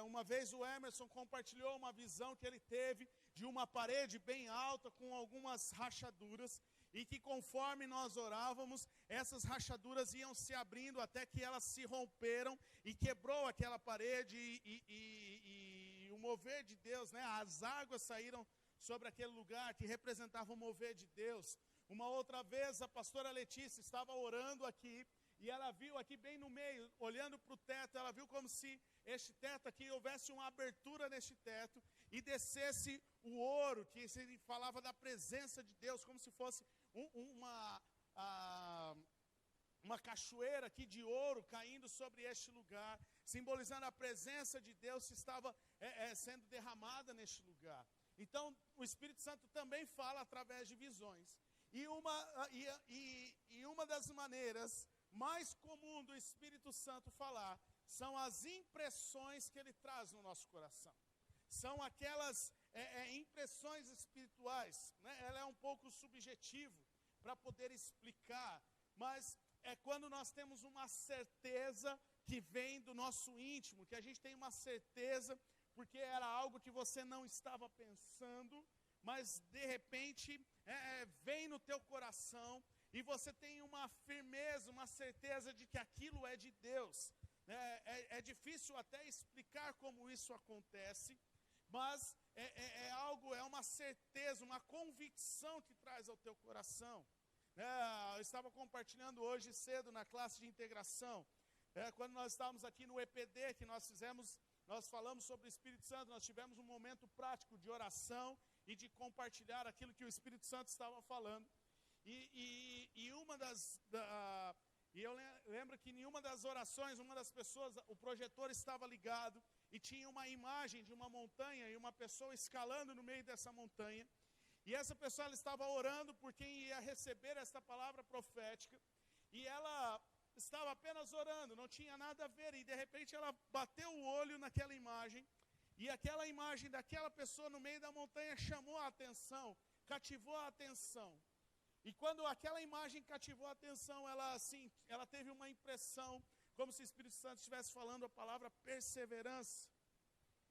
uma vez o Emerson compartilhou uma visão que ele teve de uma parede bem alta com algumas rachaduras, e que conforme nós orávamos, essas rachaduras iam se abrindo até que elas se romperam e quebrou aquela parede e o mover de Deus, né? As águas saíram sobre aquele lugar que representava o mover de Deus. Uma outra vez a pastora Letícia estava orando aqui e ela viu aqui bem no meio, olhando para o teto, ela viu como se este teto aqui, houvesse uma abertura neste teto e descesse o ouro, que se falava da presença de Deus, como se fosse uma cachoeira aqui de ouro caindo sobre este lugar, simbolizando a presença de Deus que estava sendo derramada neste lugar. Então, o Espírito Santo também fala através de visões. E uma das maneiras mais comum do Espírito Santo falar são as impressões que ele traz no nosso coração. São aquelas impressões espirituais, né? Ela é um pouco subjetivo para poder explicar, mas é quando nós temos uma certeza que vem do nosso íntimo, que a gente tem uma certeza porque era algo que você não estava pensando, mas de repente vem no teu coração e você tem uma firmeza, uma certeza de que aquilo é de Deus. É difícil até explicar como isso acontece, mas é uma certeza, uma convicção que traz ao teu coração. Eu estava compartilhando hoje cedo na classe de integração, quando nós estávamos aqui no EPD, que nós falamos sobre o Espírito Santo, nós tivemos um momento prático de oração e de compartilhar aquilo que o Espírito Santo estava falando. E eu lembro que em uma das orações, uma das pessoas, o projetor estava ligado e tinha uma imagem de uma montanha e uma pessoa escalando no meio dessa montanha. E essa pessoa ela estava orando por quem ia receber esta palavra profética. E ela estava apenas orando, não tinha nada a ver. E de repente ela bateu o olho naquela imagem. E aquela imagem daquela pessoa no meio da montanha chamou a atenção, cativou a atenção. E quando aquela imagem cativou a atenção, ela teve uma impressão, como se o Espírito Santo estivesse falando a palavra perseverança.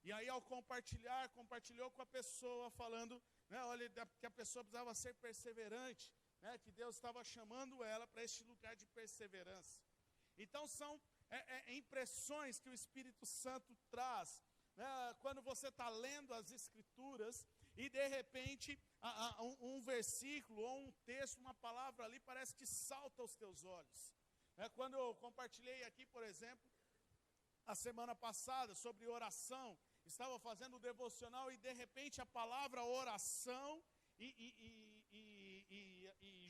E aí ao compartilhou com a pessoa, falando, né, olha, que a pessoa precisava ser perseverante, né, que Deus estava chamando ela para este lugar de perseverança. Então são impressões que o Espírito Santo traz, né, quando você está lendo as Escrituras, e de repente um versículo ou um texto, uma palavra ali, parece que salta aos teus olhos. Quando eu compartilhei aqui, por exemplo, a semana passada, sobre oração, estava fazendo o devocional e de repente a palavra oração e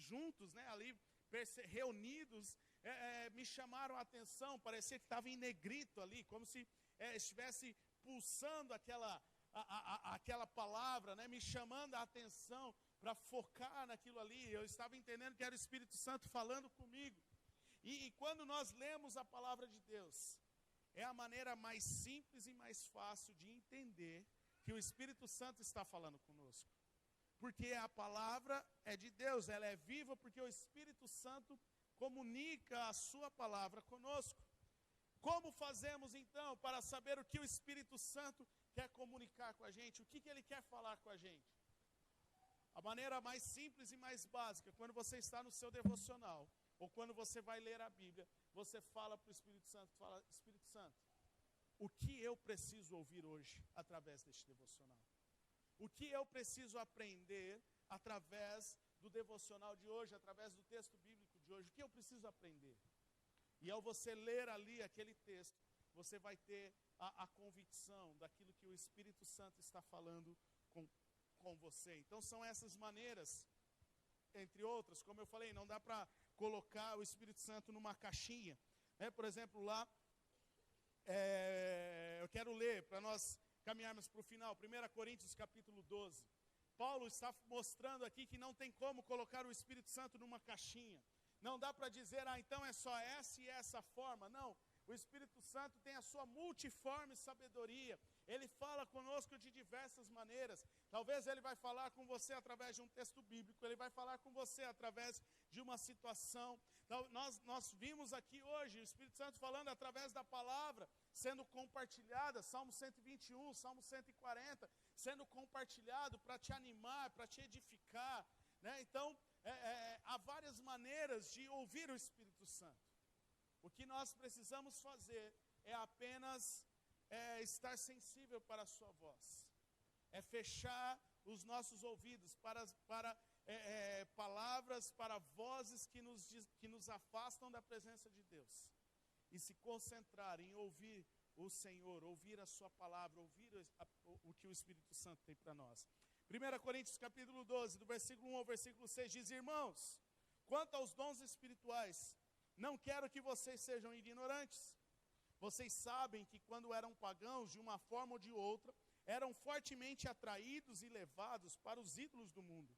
juntos, né, ali reunidos, me chamaram a atenção. Parecia que estava em negrito ali, como se estivesse pulsando aquela palavra, né, me chamando a atenção para focar naquilo ali. Eu estava entendendo que era o Espírito Santo falando comigo. E quando nós lemos a palavra de Deus, é a maneira mais simples e mais fácil de entender que o Espírito Santo está falando conosco. Porque a palavra é de Deus, ela é viva porque o Espírito Santo comunica a sua palavra conosco. Como fazemos então para saber o que o Espírito Santo quer comunicar com a gente? O que ele quer falar com a gente? A maneira mais simples e mais básica, quando você está no seu devocional, ou quando você vai ler a Bíblia, você fala para o Espírito Santo, fala, Espírito Santo, o que eu preciso ouvir hoje através deste devocional? O que eu preciso aprender através do devocional de hoje, através do texto bíblico de hoje? O que eu preciso aprender? E ao você ler ali aquele texto, você vai ter a convicção daquilo que o Espírito Santo está falando com você. Então são essas maneiras, entre outras, como eu falei, não dá para colocar o Espírito Santo numa caixinha. Por exemplo, lá, eu quero ler, para nós caminharmos para o final, 1 Coríntios capítulo 12. Paulo está mostrando aqui que não tem como colocar o Espírito Santo numa caixinha. Não dá para dizer, então é só essa e essa forma. Não, o Espírito Santo tem a sua multiforme sabedoria. Ele fala conosco de diversas maneiras. Talvez ele vai falar com você através de um texto bíblico. Ele vai falar com você através de uma situação. Então, nós vimos aqui hoje o Espírito Santo falando através da palavra, sendo compartilhada, Salmo 121, Salmo 140, sendo compartilhado para te animar, para te edificar, né? Então, há várias maneiras de ouvir o Espírito Santo. O que nós precisamos fazer é apenas estar sensível para a sua voz. É fechar os nossos ouvidos para palavras, para vozes que nos afastam da presença de Deus. E se concentrar em ouvir o Senhor, ouvir a sua palavra, ouvir o que o Espírito Santo tem para nós. 1 Coríntios capítulo 12, do versículo 1 ao versículo 6, diz: Irmãos, quanto aos dons espirituais, não quero que vocês sejam ignorantes. Vocês sabem que quando eram pagãos, de uma forma ou de outra, eram fortemente atraídos e levados para os ídolos do mundo.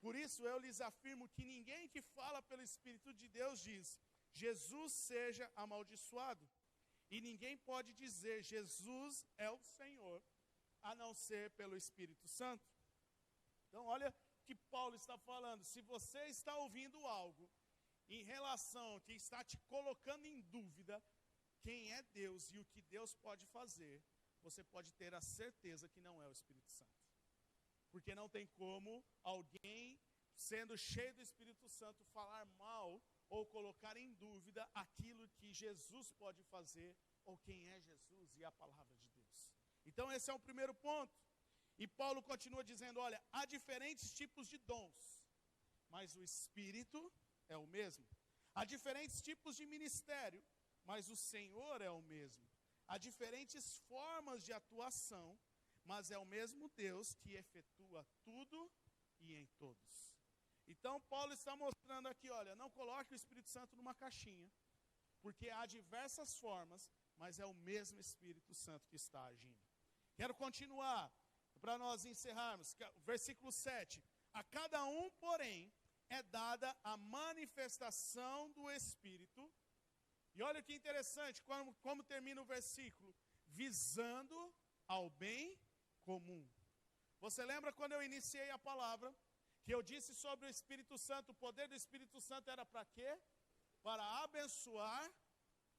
Por isso eu lhes afirmo que ninguém que fala pelo Espírito de Deus diz, Jesus seja amaldiçoado. E ninguém pode dizer, Jesus é o Senhor, a não ser pelo Espírito Santo. Então olha o que Paulo está falando. Se você está ouvindo algo em relação que está te colocando em dúvida quem é Deus e o que Deus pode fazer, você pode ter a certeza que não é o Espírito Santo. Porque não tem como alguém, sendo cheio do Espírito Santo, falar mal ou colocar em dúvida aquilo que Jesus pode fazer ou quem é Jesus e a palavra de Deus. Então esse é o primeiro ponto. E Paulo continua dizendo, olha, há diferentes tipos de dons, mas o Espírito é o mesmo. Há diferentes tipos de ministério, mas o Senhor é o mesmo. Há diferentes formas de atuação, mas é o mesmo Deus que efetua tudo e em todos. Então Paulo está mostrando aqui, olha, não coloque o Espírito Santo numa caixinha, porque há diversas formas, mas é o mesmo Espírito Santo que está agindo. Quero continuar. para nós encerrarmos, versículo 7. A cada um, porém, é dada a manifestação do Espírito. E olha que interessante, como termina o versículo, visando ao bem comum. Você lembra quando eu iniciei a palavra, que eu disse sobre o Espírito Santo, o poder do Espírito Santo era para quê? Para abençoar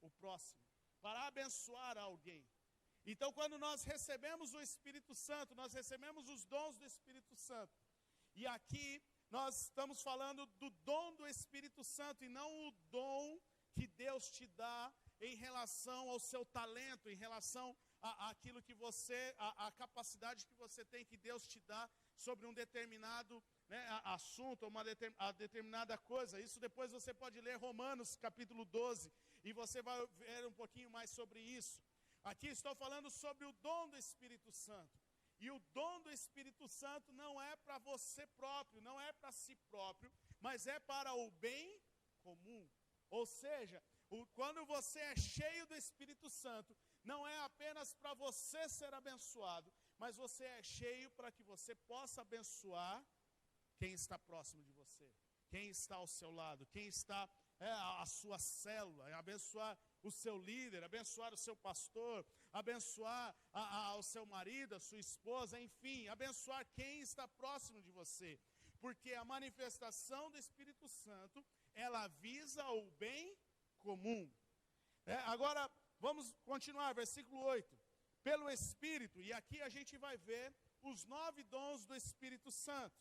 o próximo, para abençoar alguém. Então, quando nós recebemos o Espírito Santo, nós recebemos os dons do Espírito Santo. E aqui nós estamos falando do dom do Espírito Santo e não o dom que Deus te dá em relação ao seu talento, em relação àquilo que você, a capacidade que você tem, que Deus te dá sobre um determinado assunto, a determinada coisa. Isso depois você pode ler Romanos capítulo 12 e você vai ver um pouquinho mais sobre isso. Aqui estou falando sobre o dom do Espírito Santo. E o dom do Espírito Santo não é para você próprio, não é para si próprio, mas é para o bem comum. Ou seja, quando você é cheio do Espírito Santo, não é apenas para você ser abençoado, mas você é cheio para que você possa abençoar quem está próximo de você, quem está ao seu lado, quem está a sua célula, abençoar o seu líder, abençoar o seu pastor, abençoar o seu marido, a sua esposa, enfim, abençoar quem está próximo de você. Porque a manifestação do Espírito Santo, ela visa o bem comum. Agora, vamos continuar, versículo 8. Pelo Espírito, e aqui a gente vai ver os 9 dons do Espírito Santo.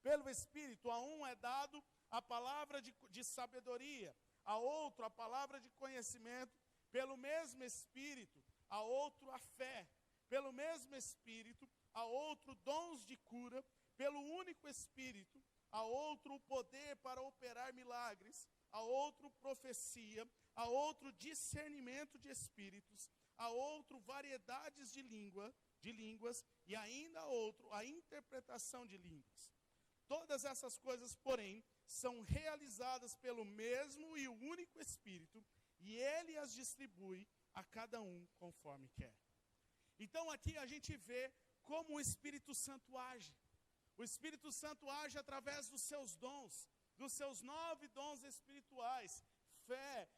Pelo Espírito, a um é dado a palavra de sabedoria, a outro a palavra de conhecimento, pelo mesmo Espírito, a outro a fé, pelo mesmo Espírito, a outro dons de cura, pelo único Espírito, a outro o poder para operar milagres, a outro profecia, a outro discernimento de espíritos, a outro variedades de línguas, e ainda a outro a interpretação de línguas. Todas essas coisas, porém, são realizadas pelo mesmo e o único Espírito, e Ele as distribui a cada um conforme quer. Então aqui a gente vê como o Espírito Santo age. O Espírito Santo age através dos seus dons, dos seus 9 dons espirituais: fé,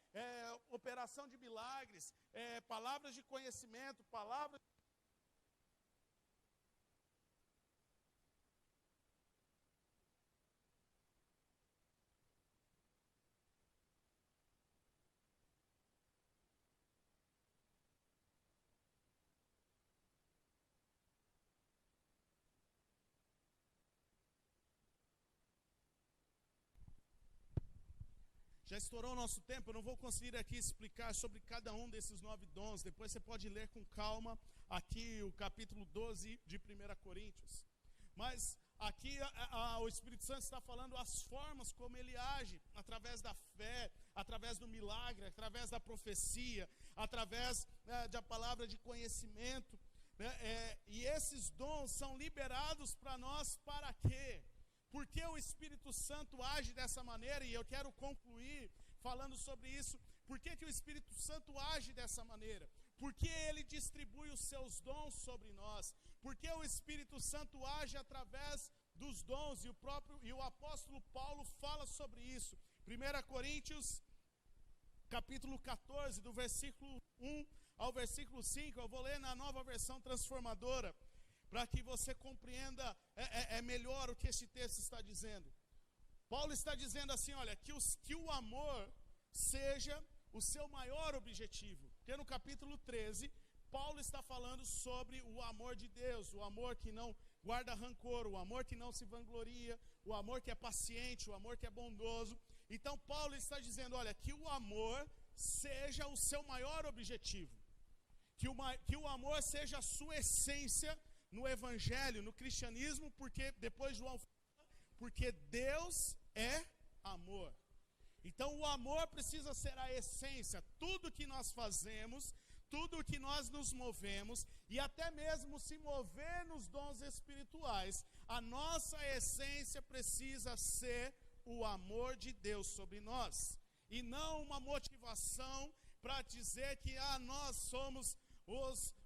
operação de milagres, palavras de conhecimento, palavras... Já estourou o nosso tempo, eu não vou conseguir aqui explicar sobre cada um desses 9 dons. Depois você pode ler com calma aqui o capítulo 12 de 1 Coríntios. Mas aqui o Espírito Santo está falando as formas como ele age, através da fé, através do milagre, através da profecia, através da palavra de conhecimento. E esses dons são liberados para nós para quê? Porque o Espírito Santo age dessa maneira, e eu quero concluir falando sobre isso. Por que o Espírito Santo age dessa maneira? Porque ele distribui os seus dons sobre nós. Porque o Espírito Santo age através dos dons, e o apóstolo Paulo fala sobre isso. 1 Coríntios, capítulo 14, do versículo 1 ao versículo 5, eu vou ler na Nova Versão Transformadora, para que você compreenda melhor o que esse texto está dizendo. Paulo está dizendo assim, olha, que o amor seja o seu maior objetivo. Porque no capítulo 13, Paulo está falando sobre o amor de Deus, o amor que não guarda rancor, o amor que não se vangloria, o amor que é paciente, o amor que é bondoso. Então Paulo está dizendo, olha, que o amor seja o seu maior objetivo. Que o amor seja a sua essência no evangelho, no cristianismo, porque depois João fala, porque Deus é amor. Então o amor precisa ser a essência, tudo que nós fazemos, tudo que nós nos movemos, e até mesmo se mover nos dons espirituais, a nossa essência precisa ser o amor de Deus sobre nós, e não uma motivação para dizer que nós somos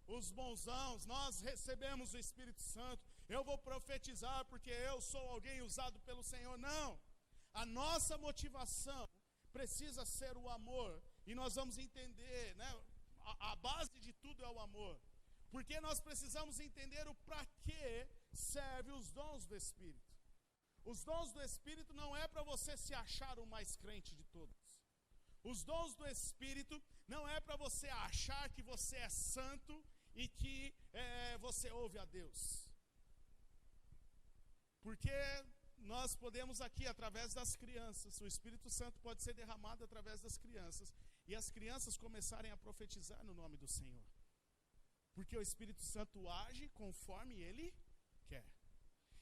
os bonzãos, nós recebemos o Espírito Santo, eu vou profetizar porque eu sou alguém usado pelo Senhor. Não, a nossa motivação precisa ser o amor, e nós vamos entender, né? A base de tudo é o amor, porque nós precisamos entender o para que serve os dons do Espírito. Os dons do Espírito não é para você se achar o mais crente de todos. Os dons do Espírito não é para você achar que você é santo e que você ouve a Deus. Porque nós podemos aqui, através das crianças, o Espírito Santo pode ser derramado através das crianças, e as crianças começarem a profetizar no nome do Senhor. Porque o Espírito Santo age conforme Ele quer.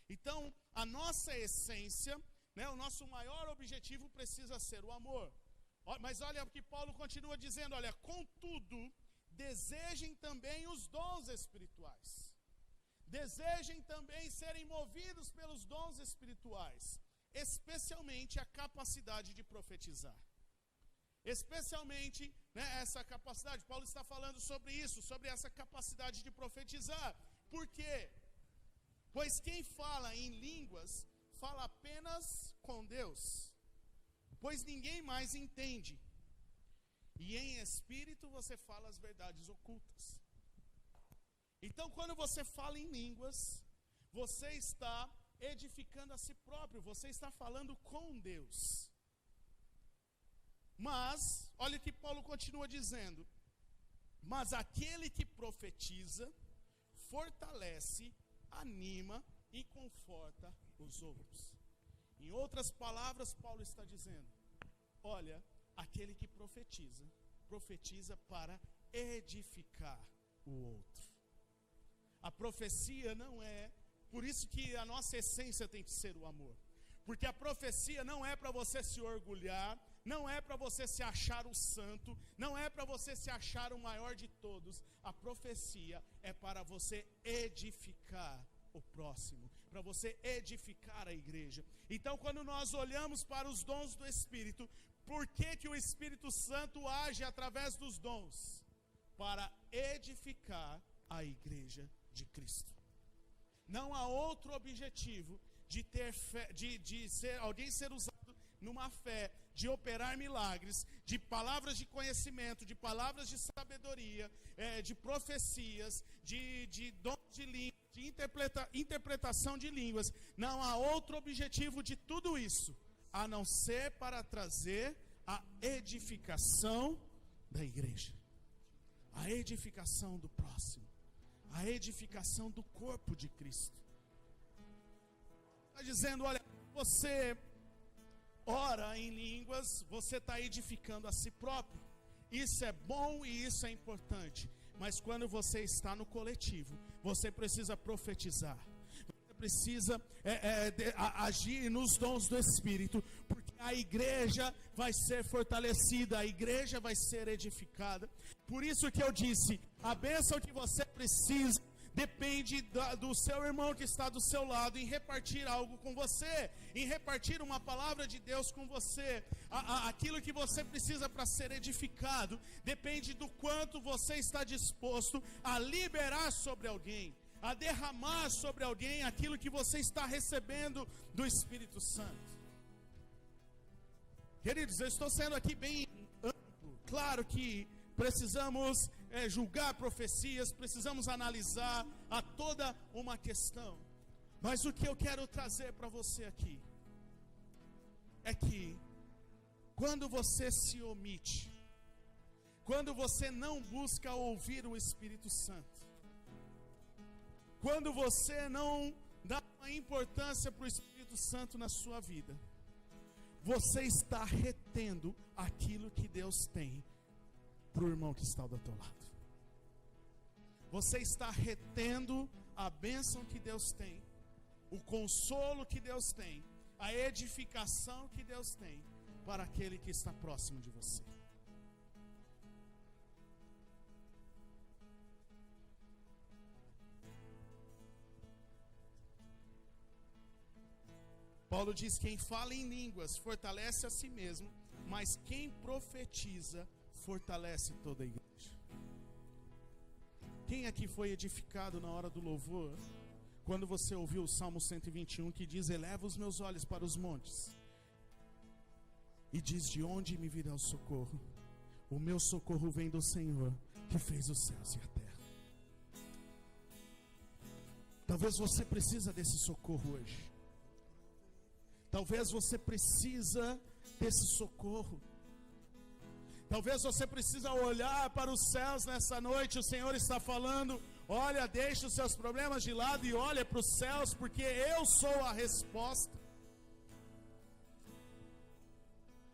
Então, a nossa essência, né, o nosso maior objetivo precisa ser o amor. Mas olha o que Paulo continua dizendo, olha, contudo, desejem também os dons espirituais. Desejem também serem movidos pelos dons espirituais, especialmente a capacidade de profetizar. Especialmente, né, essa capacidade, Paulo está falando sobre isso, sobre essa capacidade de profetizar. Por quê? Pois quem fala em línguas, fala apenas com Deus, pois ninguém mais entende. E em espírito você fala as verdades ocultas. Então, quando você fala em línguas, você está edificando a si próprio, você está falando com Deus. Mas, olha o que Paulo continua dizendo, mas aquele que profetiza, fortalece, anima e conforta os outros. Em outras palavras, Paulo está dizendo, olha, aquele que profetiza, profetiza para edificar o outro. A profecia não é, por isso que a nossa essência tem que ser o amor. Porque a profecia não é para você se orgulhar, não é para você se achar o santo, não é para você se achar o maior de todos. A profecia é para você edificar o próximo, para você edificar a igreja. Então, quando nós olhamos para os dons do Espírito, por que o Espírito Santo age através dos dons? Para edificar a igreja de Cristo. Não há outro objetivo de ter fé, de ser alguém ser usado numa fé, de operar milagres, de palavras de conhecimento, de palavras de sabedoria, de profecias, de dons de língua, de interpretação de línguas. Não há outro objetivo de tudo isso, a não ser para trazer a edificação da igreja, a edificação do próximo, a edificação do corpo de Cristo. Está dizendo, olha, você ora em línguas, você está edificando a si próprio. Isso é bom e isso é importante. Mas quando você está no coletivo, você precisa profetizar. Você precisa agir nos dons do Espírito, porque a igreja vai ser fortalecida, a igreja vai ser edificada. Por isso que eu disse, a bênção que você precisa depende do seu irmão que está do seu lado, em repartir algo com você, em repartir uma palavra de Deus com você. Aquilo que você precisa para ser edificado, depende do quanto você está disposto a liberar sobre alguém, a derramar sobre alguém aquilo que você está recebendo do Espírito Santo. Queridos, eu estou sendo aqui bem amplo. Claro que precisamos julgar profecias, precisamos analisar a toda uma questão. Mas o que eu quero trazer para você aqui é que quando você se omite, quando você não busca ouvir o Espírito Santo, quando você não dá uma importância para o Espírito Santo na sua vida, você está retendo aquilo que Deus tem para o irmão que está do teu lado. Você está retendo a bênção que Deus tem, o consolo que Deus tem, a edificação que Deus tem para aquele que está próximo de você. Paulo diz: quem fala em línguas fortalece a si mesmo, mas quem profetiza fortalece toda a igreja. Alguém aqui foi edificado na hora do louvor, quando você ouviu o Salmo 121, que diz: eleva os meus olhos para os montes, e diz: de onde me virá o socorro? O meu socorro vem do Senhor, que fez os céus e a terra. Talvez você precisa desse socorro hoje. Talvez você precisa desse socorro. Talvez você precisa olhar para os céus nessa noite. O Senhor está falando: olha, deixa os seus problemas de lado e olha para os céus, porque eu sou a resposta.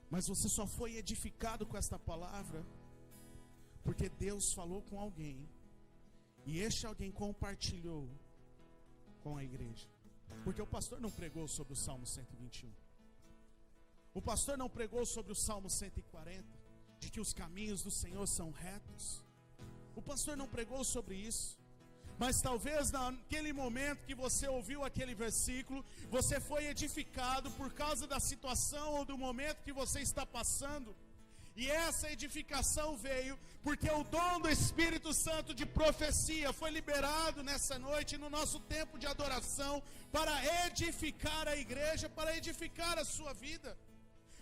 Mas você só foi edificado com esta palavra porque Deus falou com alguém, e este alguém compartilhou com a igreja. Porque o pastor não pregou sobre o Salmo 121. O pastor não pregou sobre o Salmo 140, de que os caminhos do Senhor são retos. O pastor não pregou sobre isso. Mas talvez naquele momento que você ouviu aquele versículo, você foi edificado por causa da situação ou do momento que você está passando. E essa edificação veio porque o dom do Espírito Santo de profecia foi liberado nessa noite, no nosso tempo de adoração, para edificar a igreja, para edificar a sua vida.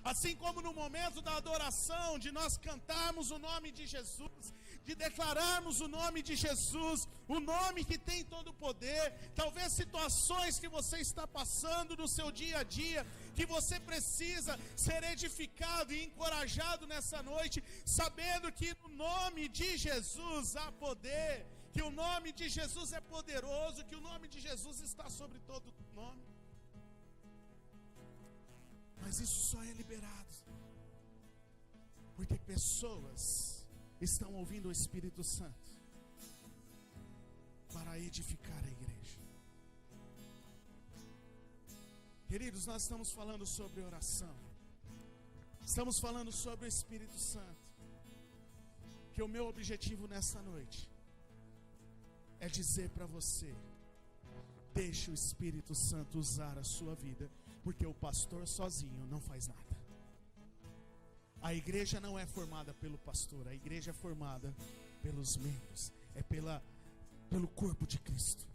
Assim como no momento da adoração, de nós cantarmos o nome de Jesus, de declararmos o nome de Jesus, o nome que tem todo o poder. Talvez situações que você está passando no seu dia a dia, que você precisa ser edificado e encorajado nessa noite, sabendo que no nome de Jesus há poder, que o nome de Jesus é poderoso, que o nome de Jesus está sobre todo nome. Mas isso só é liberado porque pessoas estão ouvindo o Espírito Santo para edificar a igreja. Queridos, nós estamos falando sobre oração, estamos falando sobre o Espírito Santo. Que o meu objetivo nessa noite é dizer para você: deixe o Espírito Santo usar a sua vida, porque o pastor sozinho não faz nada. A igreja não é formada pelo pastor, a igreja é formada pelos membros, é pelo corpo de Cristo.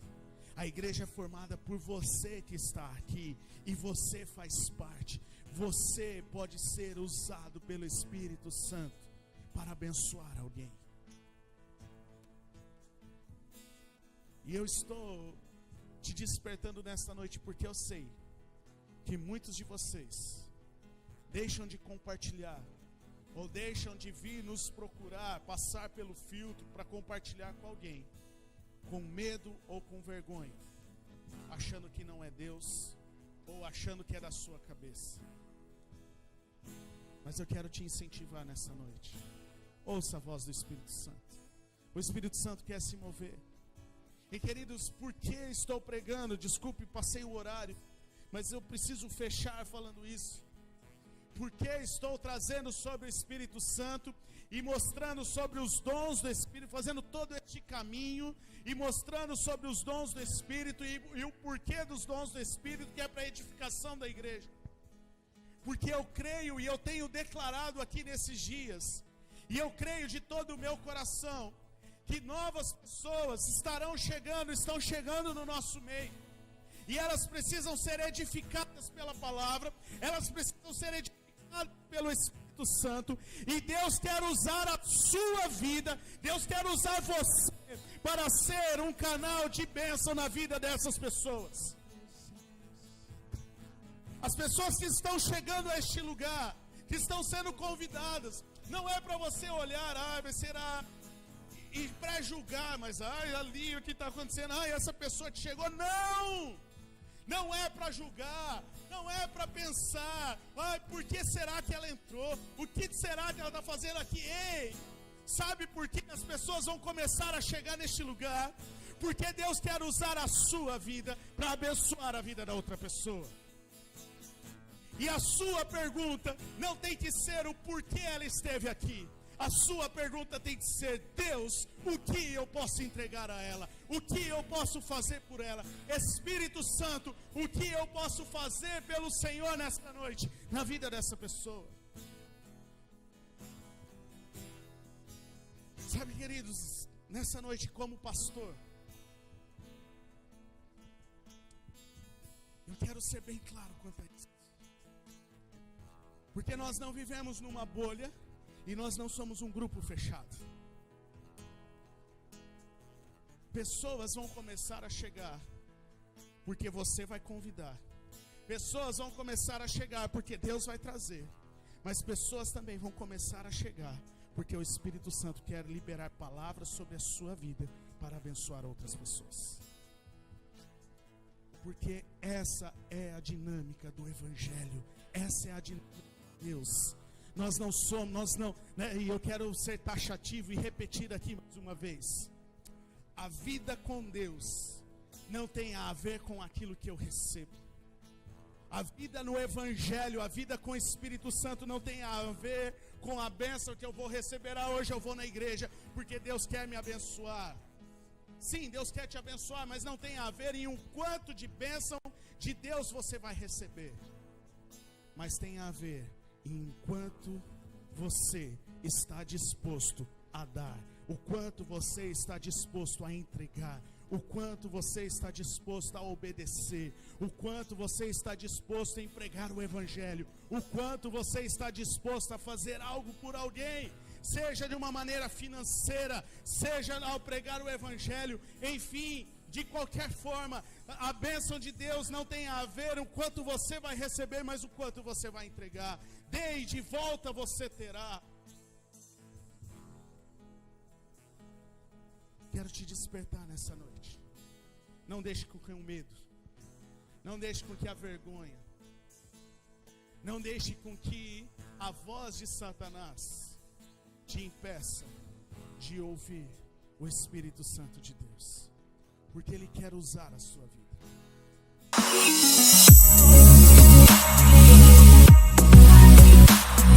A igreja é formada por você que está aqui, e você faz parte. Você pode ser usado pelo Espírito Santo para abençoar alguém. E eu estou te despertando nesta noite porque eu sei que muitos de vocês deixam de compartilhar, ou deixam de vir nos procurar, passar pelo filtro para compartilhar com alguém, com medo ou com vergonha, achando que não é Deus, ou achando que é da sua cabeça. Mas eu quero te incentivar nessa noite. Ouça a voz do Espírito Santo. O Espírito Santo quer se mover. E queridos, por que estou pregando? Desculpe, passei o horário, mas eu preciso fechar falando isso. Porque estou trazendo sobre o Espírito Santo e mostrando sobre os dons do Espírito, fazendo todo este caminho e mostrando sobre os dons do Espírito e o porquê dos dons do Espírito, que é para a edificação da igreja. Porque eu creio e eu tenho declarado aqui nesses dias, e eu creio de todo o meu coração, que novas pessoas estão chegando no nosso meio. E elas precisam ser edificadas pela palavra, elas precisam ser edificadas pelo Espírito Santo. E Deus quer usar a sua vida, Deus quer usar você para ser um canal de bênção na vida dessas pessoas. As pessoas que estão chegando a este lugar, que estão sendo convidadas, não é para você olhar, mas será... e pré-julgar, mas ali o que está acontecendo, essa pessoa que chegou, não é para julgar, não é para pensar, por que será que ela entrou, o que será que ela está fazendo aqui? Ei, sabe por que as pessoas vão começar a chegar neste lugar? Porque Deus quer usar a sua vida para abençoar a vida da outra pessoa. E a sua pergunta não tem que ser o porquê ela esteve aqui. A sua pergunta tem que ser: Deus, o que eu posso entregar a ela? O que eu posso fazer por ela? Espírito Santo, o que eu posso fazer pelo Senhor nesta noite, na vida dessa pessoa? Sabe, queridos, nessa noite, como pastor, eu quero ser bem claro quanto a isso. Porque nós não vivemos numa bolha e nós não somos um grupo fechado. Pessoas vão começar a chegar porque você vai convidar. Pessoas vão começar a chegar porque Deus vai trazer. Mas pessoas também vão começar a chegar porque o Espírito Santo quer liberar palavras sobre a sua vida para abençoar outras pessoas. Porque essa é a dinâmica do Evangelho. Essa é a dinâmica de Deus. Nós não somos, né? E eu quero ser taxativo e repetir aqui mais uma vez. A vida com Deus não tem a ver com aquilo que eu recebo. A vida no Evangelho, a vida com o Espírito Santo não tem a ver com a bênção que eu vou receber. Hoje eu vou na igreja porque Deus quer me abençoar. Sim, Deus quer te abençoar, mas não tem a ver em um quanto de bênção de Deus você vai receber. Mas tem a ver em quanto você está disposto a dar, o quanto você está disposto a entregar, o quanto você está disposto a obedecer, o quanto você está disposto a pregar o Evangelho, o quanto você está disposto a fazer algo por alguém, seja de uma maneira financeira, seja ao pregar o Evangelho, enfim, de qualquer forma. A bênção de Deus não tem a ver o quanto você vai receber, mas o quanto você vai entregar. Dê e de volta você terá. Quero te despertar nessa noite. Não deixe com que o medo, não deixe com que a vergonha, não deixe com que a voz de Satanás te impeça de ouvir o Espírito Santo de Deus, porque Ele quer usar a sua vida.